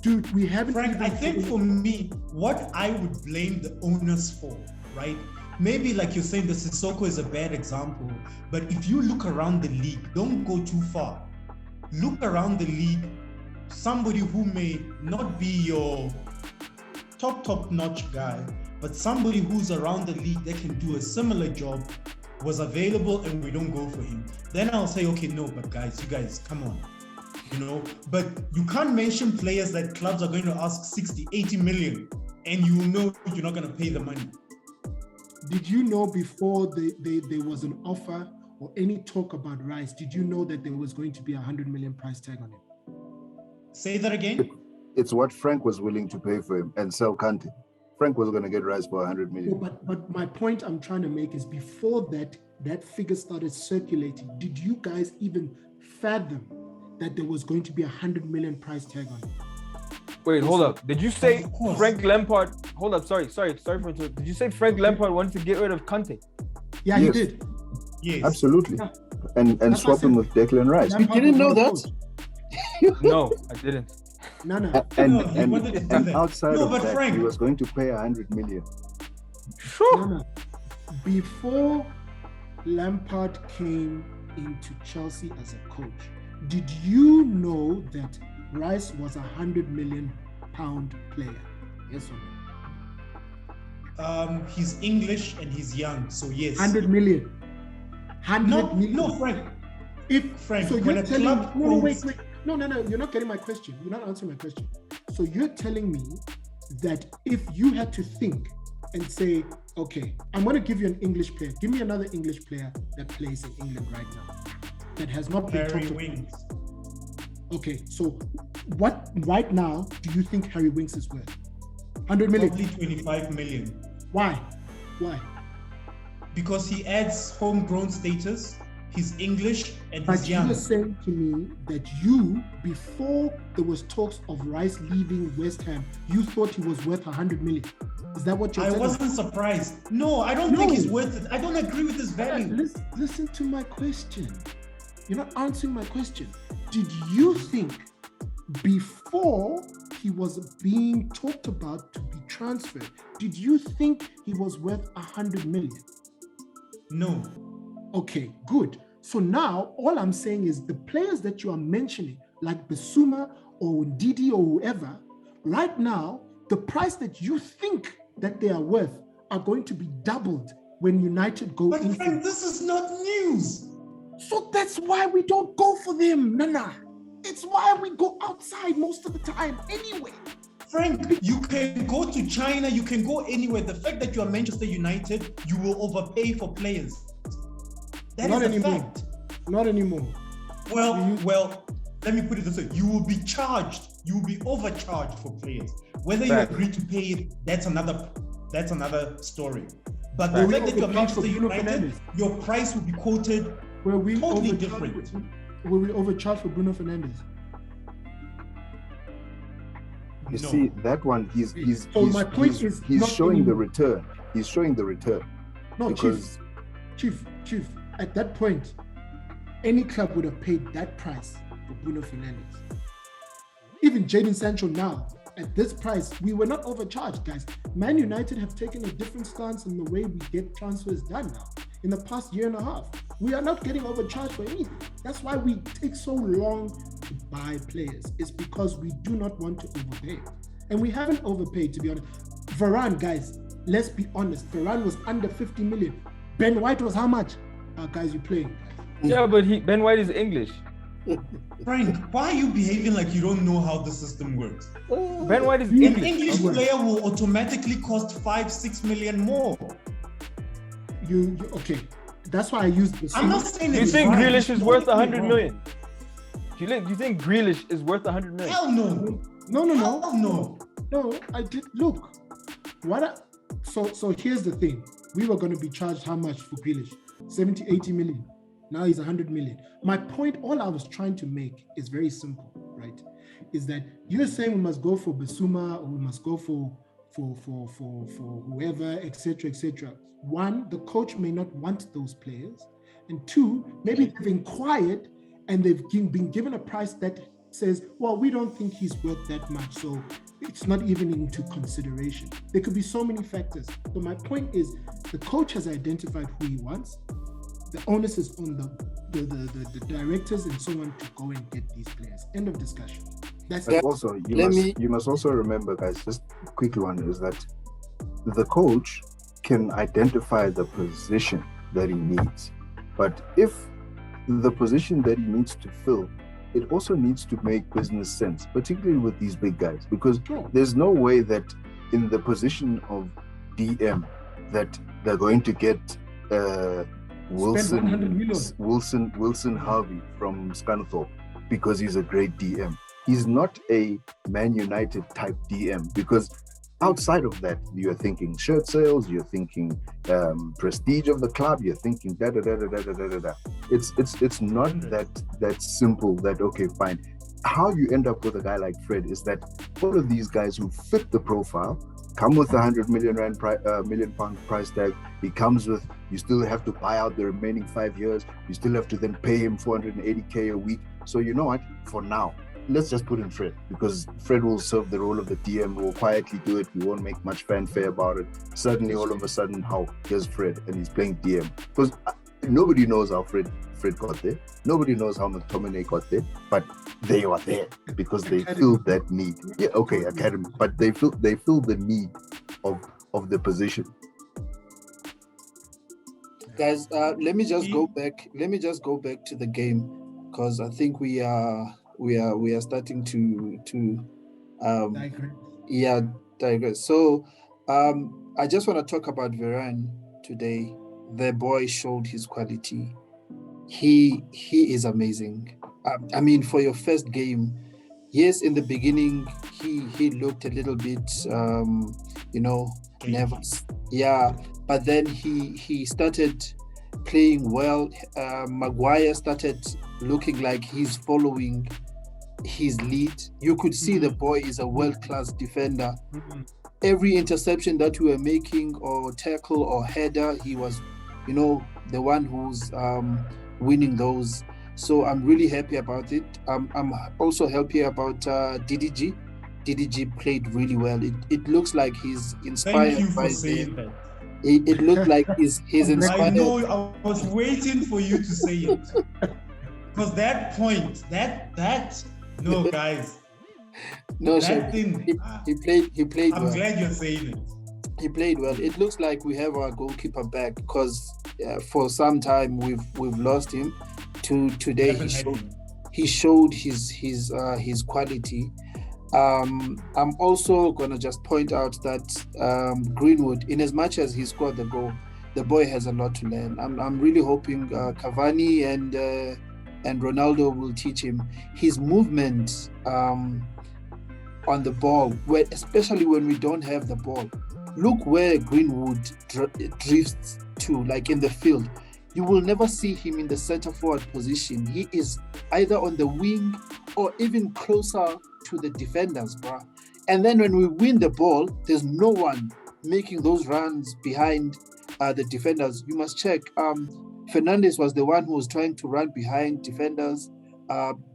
Speaker 6: Dude, we haven't.
Speaker 3: Frank, I think for me, what I would blame the owners for, right? Maybe like you're saying, the Sissoko is a bad example, but if you look around the league, don't go too far. Look around the league, somebody who may not be your top-notch guy, but somebody who's around the league that can do a similar job was available and we don't go for him. Then I'll say, okay, no, but guys, you guys, come on. But you can't mention players that clubs are going to ask 60, 80 million and you know you're not going to pay the money.
Speaker 6: Did you know before there was an offer or any talk about Rice, did you know that there was going to be 100 million price tag on him?
Speaker 3: Say that again?
Speaker 4: It's what Frank was willing to pay for him and sell Kante. Frank was going to get Rice for 100 million.
Speaker 6: No, but my point I'm trying to make is before that figure started circulating, did you guys even fathom that there was going to be 100 million price tag on it?
Speaker 1: Wait, hold up. Did you say Frank Lampard? Hold up, sorry for interrupting. Did you say Frank Lampard wanted to get rid of Kante?
Speaker 6: Yeah, he did.
Speaker 3: Yes.
Speaker 4: Absolutely. Yeah. And swap him with Declan Rice.
Speaker 2: You didn't know that?
Speaker 1: No, I didn't.
Speaker 6: No.
Speaker 4: And outside of that, Frank, he was going to pay 100 million.
Speaker 1: Sure.
Speaker 6: No. Before Lampard came into Chelsea as a coach, did you know that Rice was a £100 million player? Yes or
Speaker 3: no? He's English and he's young, so yes.
Speaker 6: 100 million. 100 million.
Speaker 3: No, Frank.
Speaker 6: So you're telling me, wait. No, you're not getting my question. You're not answering my question. So you're telling me that if you had to think and say, okay, I'm going to give you an English player. Give me another English player that plays in England right now that has not been
Speaker 3: Harry Winks.
Speaker 6: Okay, so what right now do you think Harry Winks is worth? 100 million?
Speaker 3: Probably 25 million.
Speaker 6: Why?
Speaker 3: Because he adds homegrown status, he's English, and he's young.
Speaker 6: But you're saying to me that you, before there was talks of Rice leaving West Ham, you thought he was worth 100 million. Is that what you're saying?
Speaker 3: I wasn't surprised. No, I don't think he's worth it. I don't agree with his value.
Speaker 6: Listen to my question. You're not answering my question. Did you think before he was being talked about to be transfer, did you think he was worth 100 million?
Speaker 3: No.
Speaker 6: Okay, good. So now all I'm saying is the players that you are mentioning, like Bissouma or Ndidi or whoever, right now, the price that you think that they are worth are going to be doubled when United go
Speaker 3: But
Speaker 6: in.
Speaker 3: friend, this is not news.
Speaker 6: So that's why we don't go for them, Nana. It's why we go outside most of the time anyway.
Speaker 3: Frank, you can go to China, you can go anywhere. The fact that you are Manchester United, you will overpay for players. That
Speaker 6: Not
Speaker 3: is a
Speaker 6: anymore.
Speaker 3: fact.
Speaker 6: Not anymore.
Speaker 3: Well, let me put it this way. You will be charged. You will be overcharged for players. Whether you agree to pay it, that's another story. But the fact that you're Manchester United, your price will be quoted totally different.
Speaker 6: Will we overcharge for Bruno Fernandes?
Speaker 4: You see that one? He's
Speaker 6: showing
Speaker 4: the return. He's showing the return.
Speaker 6: No, because Chief. At that point, any club would have paid that price for Bruno Fernandes. Even Jadon Sancho now, at this price, we were not overcharged, guys. Man United have taken a different stance in the way we get transfers done now. In the past year and a half, we are not getting overcharged for anything. That's why we take so long to buy players. It's because we do not want to overpay. And we haven't overpaid, to be honest. Varane, guys, let's be honest. Varane was under 50 million. Ben White was how much? Guys, you playing.
Speaker 1: Yeah, but Ben White is English.
Speaker 3: Frank, why are you behaving like you don't know how the system works?
Speaker 1: Ben White is
Speaker 3: English. An English player will automatically cost 5-6 million more.
Speaker 6: Okay. That's why I used this.
Speaker 3: I'm not saying
Speaker 1: you think Grealish is worth 100 million? Do you think Grealish is worth 100 million?
Speaker 3: Hell no.
Speaker 6: No, I did look. So here's the thing. We were going to be charged how much for Grealish? 70, 80 million. Now he's 100 million. My point, all I was trying to make is very simple, right? Is that you're saying we must go for Bissouma or we must go for whoever, etc., etc. One, the coach may not want those players, and two, maybe they've inquired and they've been given a price that says, well, we don't think he's worth that much, so it's not even into consideration. There could be so many factors. But my point is, the coach has identified who he wants. The onus is on the directors and so on to go and get these players. End of discussion. That's it.
Speaker 4: Also, you must also remember, guys, just a quick one, is that the coach can identify the position that he needs. But if the position that he needs to fill, it also needs to make business sense, particularly with these big guys, because there's no way that in the position of DM that they're going to get Wilson Harvey from Scunthorpe because he's a great DM. He's not a Man United type DM, because outside of that, you're thinking shirt sales, you're thinking prestige of the club, you're thinking da da da da da da da da. It's not that simple. That okay, fine. How you end up with a guy like Fred is that all of these guys who fit the profile come with £100 million price tag. He comes with, you still have to buy out the remaining 5 years. You still have to then pay him 480k a week. So you know what? For now, let's just put in Fred, because Fred will serve the role of the DM. We'll quietly do it. We won't make much fanfare about it. Suddenly, all of a sudden, here's Fred, and he's playing DM. Because nobody knows how Fred got there. Nobody knows how McTominay got there, but they are there because they feel that need. Yeah, okay, academy, but they feel the need of the position.
Speaker 2: Guys, let me just go back to the game, because I think we are starting to digress. So I just want to talk about Varane today. The boy showed his quality. He is amazing. I mean, for your first game, yes, in the beginning he looked a little bit nervous. Yeah, but then he started playing well. Maguire started looking like he's following his lead. You could see the boy is a world-class defender. Every interception that we were making, or tackle or header, he was, the one who's winning those. So I'm really happy about it. I'm also happy about DDG. DDG played really well. It looks like he's inspired.
Speaker 3: Thank you for
Speaker 2: by
Speaker 3: saying that.
Speaker 2: It looked like he's
Speaker 3: I
Speaker 2: inspired.
Speaker 3: know. I was waiting for you to say it, because that point, no, guys.
Speaker 2: No,
Speaker 3: That thing.
Speaker 2: he played
Speaker 3: I'm
Speaker 2: well.
Speaker 3: glad you're saying it.
Speaker 2: He played well. It looks like we have our goalkeeper back, because for some time we've lost him. Today he showed his quality. I'm also gonna just point out that Greenwood, in as much as he scored the goal, the boy has a lot to learn. I'm really hoping Cavani and Ronaldo will teach him his movement on the ball, especially when we don't have the ball. Look where Greenwood drifts to, like in the field. You will never see him in the center forward position. He is either on the wing or even closer to the defenders, bruh. And then when we win the ball, there's no one making those runs behind the defenders. You must check. Fernandes was the one who was trying to run behind defenders.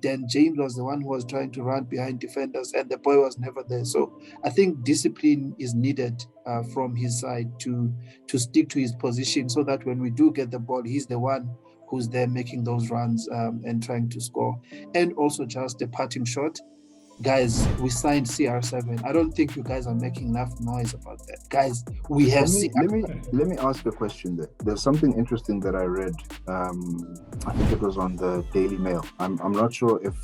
Speaker 2: Then James was the one who was trying to run behind defenders, and the boy was never there. So I think discipline is needed from his side to stick to his position, so that when we do get the ball, he's the one who's there making those runs and trying to score. And also just a parting shot. Guys, we signed CR7. I don't think you guys are making enough noise about that. Guys, we have
Speaker 4: let me ask a question there. There's something interesting that I read. I think it was on the Daily Mail. I'm not sure if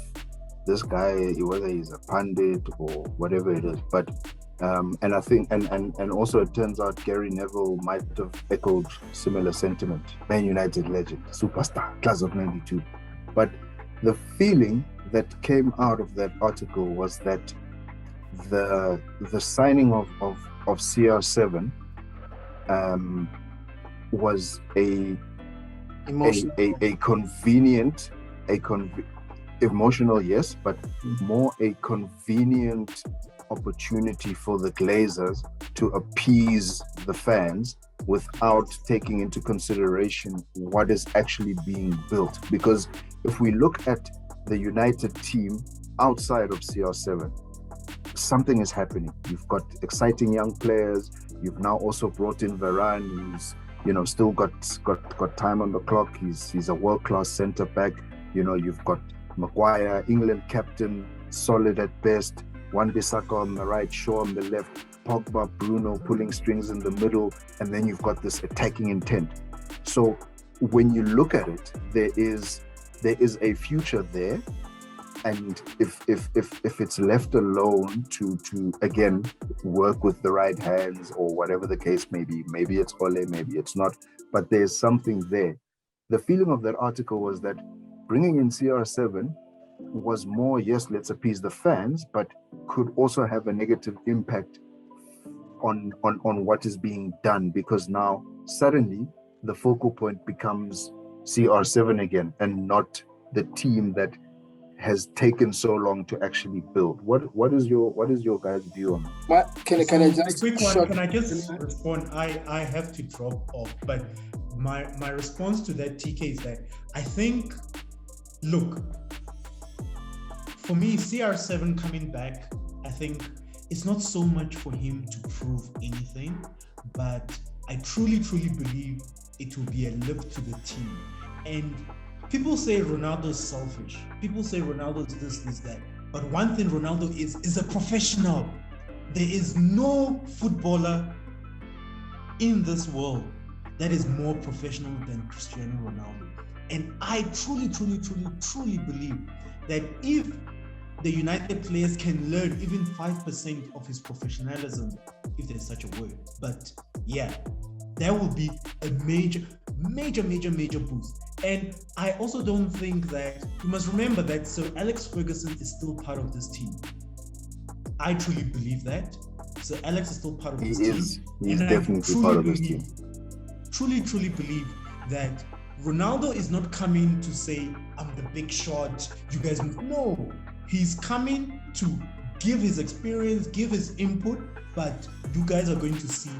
Speaker 4: this guy, whether he's a pundit or whatever it is, but and I think and also it turns out Gary Neville might have echoed similar sentiment. Man United legend, superstar, class of '92. But the feeling that came out of that article was that the signing of CR7 was a convenient, emotional, yes, but more a convenient opportunity for the Glazers to appease the fans without taking into consideration what is actually being built. Because if we look at the United team outside of CR7, something is happening. You've got exciting young players. You've now also brought in Varane, who's still got time on the clock. He's a world-class centre back. You've got Maguire, England captain, solid at best. Wan-Bissaka on the right, Shaw on the left, Pogba, Bruno pulling strings in the middle, and then you've got this attacking intent. So when you look at it, there is a future there, and if it's left alone to again work with the right hands or whatever the case may be, maybe it's Ole, maybe it's not, but there's something there. The feeling of that article was that bringing in CR7 was more, yes, let's appease the fans, but could also have a negative impact on what is being done, because now suddenly the focal point becomes CR7 again, and not the team that has taken so long to actually build. What is your guys' view on that?
Speaker 2: Can I just
Speaker 3: quick one? Can I just respond? I have to drop off, but my response to that, TK, is that I think, look, for me, CR7 coming back, I think it's not so much for him to prove anything, but I truly believe it will be a lift to the team. And people say Ronaldo's selfish. People say Ronaldo's this, that. But one thing Ronaldo is a professional. There is no footballer in this world that is more professional than Cristiano Ronaldo. And I truly believe that if the United players can learn even 5% of his professionalism, if there's such a word. But yeah, that will be a major boost. And I also don't think that, you must remember that Sir Alex Ferguson is still part of this team. I truly believe that. Sir Alex is still part of this team.
Speaker 4: He's definitely part of this team.
Speaker 3: Truly believe that Ronaldo is not coming to say, I'm the big shot, you guys move. No, he's coming to give his experience, give his input, but you guys are going to see,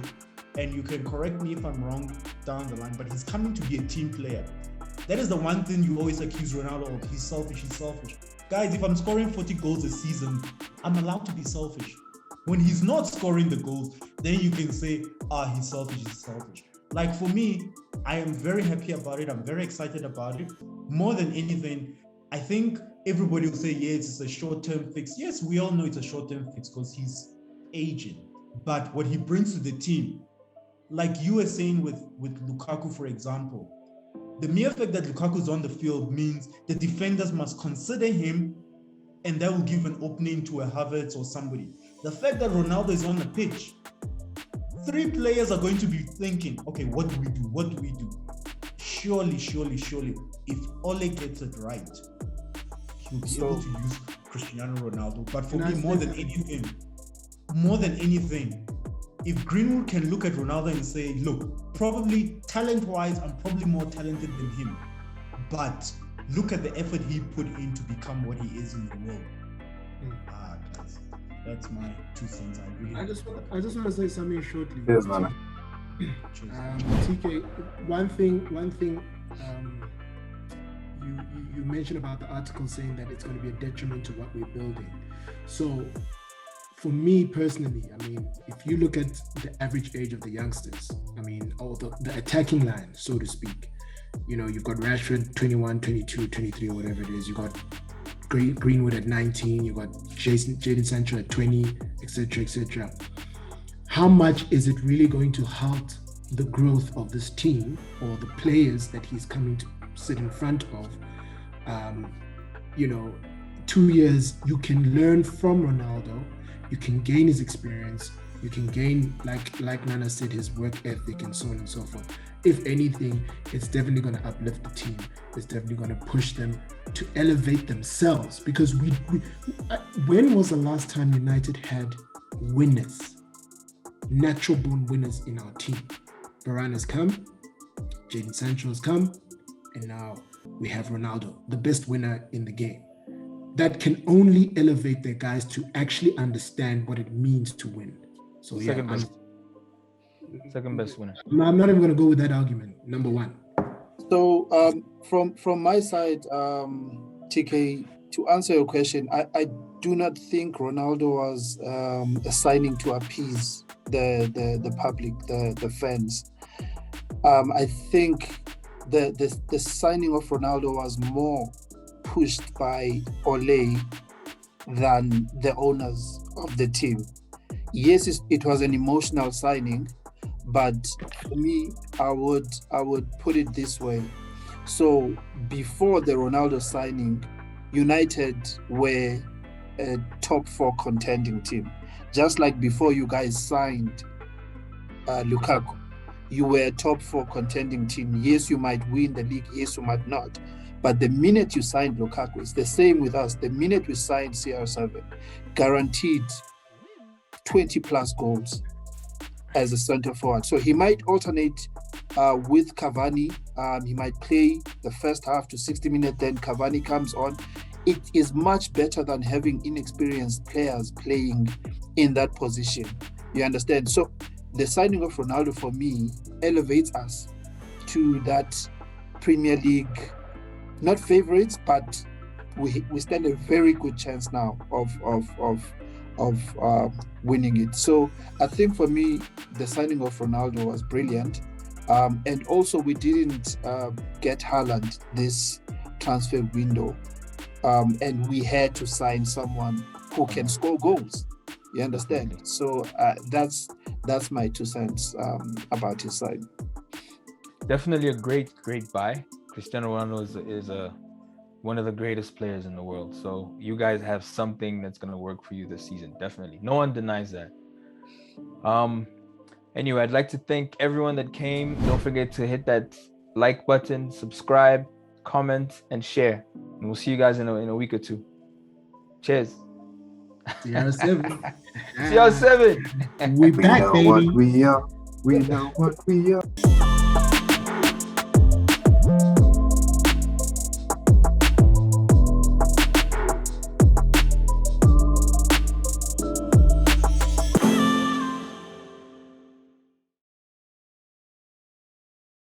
Speaker 3: and you can correct me if I'm wrong down the line, but he's coming to be a team player. That is the one thing you always accuse Ronaldo of. He's selfish. Guys, if I'm scoring 40 goals a season, I'm allowed to be selfish. When he's not scoring the goals, then you can say, he's selfish. Like for me, I am very happy about it. I'm very excited about it. More than anything, I think everybody will say, yes, it's a short-term fix. Yes, we all know it's a short-term fix because he's aging. But what he brings to the team, like you were saying with Lukaku, for example, the mere fact that Lukaku is on the field means the defenders must consider him, and that will give an opening to a Havertz or somebody. The fact that Ronaldo is on the pitch, 3 players are going to be thinking, okay, what do we do? Surely, if Ole gets it right, he'll be able to use Cristiano Ronaldo. But for me, more than anything, if Greenwood can look at Ronaldo and say, look, probably talent-wise, I'm probably more talented than him, but look at the effort he put in to become what he is in the world. That's my 2 cents. I just
Speaker 6: want to say something shortly.
Speaker 4: Yes, man.
Speaker 6: TK, one thing. You mentioned about the article saying that it's going to be a detriment to what we're building. So, for me personally, I mean, if you look at the average age of the youngsters, I mean, or the attacking line, so to speak, you know, you've got Rashford 21, 22, 23, or whatever it is. You got Greenwood at 19. You got Jadon Sancho at 20, etc. How much is it really going to halt the growth of this team or the players that he's coming to sit in front of? 2 years, you can learn from Ronaldo. You can gain his experience. You can gain, like Nana said, his work ethic and so on and so forth. If anything, it's definitely going to uplift the team. It's definitely going to push them to elevate themselves. Because when was the last time United had winners, natural-born winners in our team? Varane has come, Jadon Sancho has come, and now we have Ronaldo, the best winner in the game. That can only elevate their guys to actually understand what it means to win. So
Speaker 1: Second best winner.
Speaker 6: I'm not even going to go with that argument. Number 1.
Speaker 2: So from my side, TK, to answer your question, I do not think Ronaldo was a signing to appease the public, the fans. I think the signing of Ronaldo was more pushed by Ole than the owners of the team. Yes, it was an emotional signing, but for me, I would put it this way. So before the Ronaldo signing, United were a top 4 contending team. Just like before you guys signed Lukaku, you were a top 4 contending team. Yes, you might win the league. Yes, you might not. But the minute you signed Lukaku, it's the same with us. The minute we signed CR7, guaranteed 20 plus goals as a center forward. So he might alternate with Cavani. He might play the first half to 60 minutes, then Cavani comes on. It is much better than having inexperienced players playing in that position. You understand? So the signing of Ronaldo for me elevates us to that Premier League, not favorites, but we stand a very good chance now of winning it. So I think for me, the signing of Ronaldo was brilliant. And also we didn't get Haaland this transfer window. And we had to sign someone who can score goals. You understand? So that's my 2 cents about his side.
Speaker 1: Definitely a great buy. Cristiano Ronaldo is one of the greatest players in the world. So you guys have something that's going to work for you this season. Definitely. No one denies that. Anyway, I'd like to thank everyone that came. Don't forget to hit that like button, subscribe, comment, and share. And we'll see you guys in a week or 2. Cheers.
Speaker 6: CR7.
Speaker 1: CR7.
Speaker 6: We back, baby.
Speaker 4: We know what we are.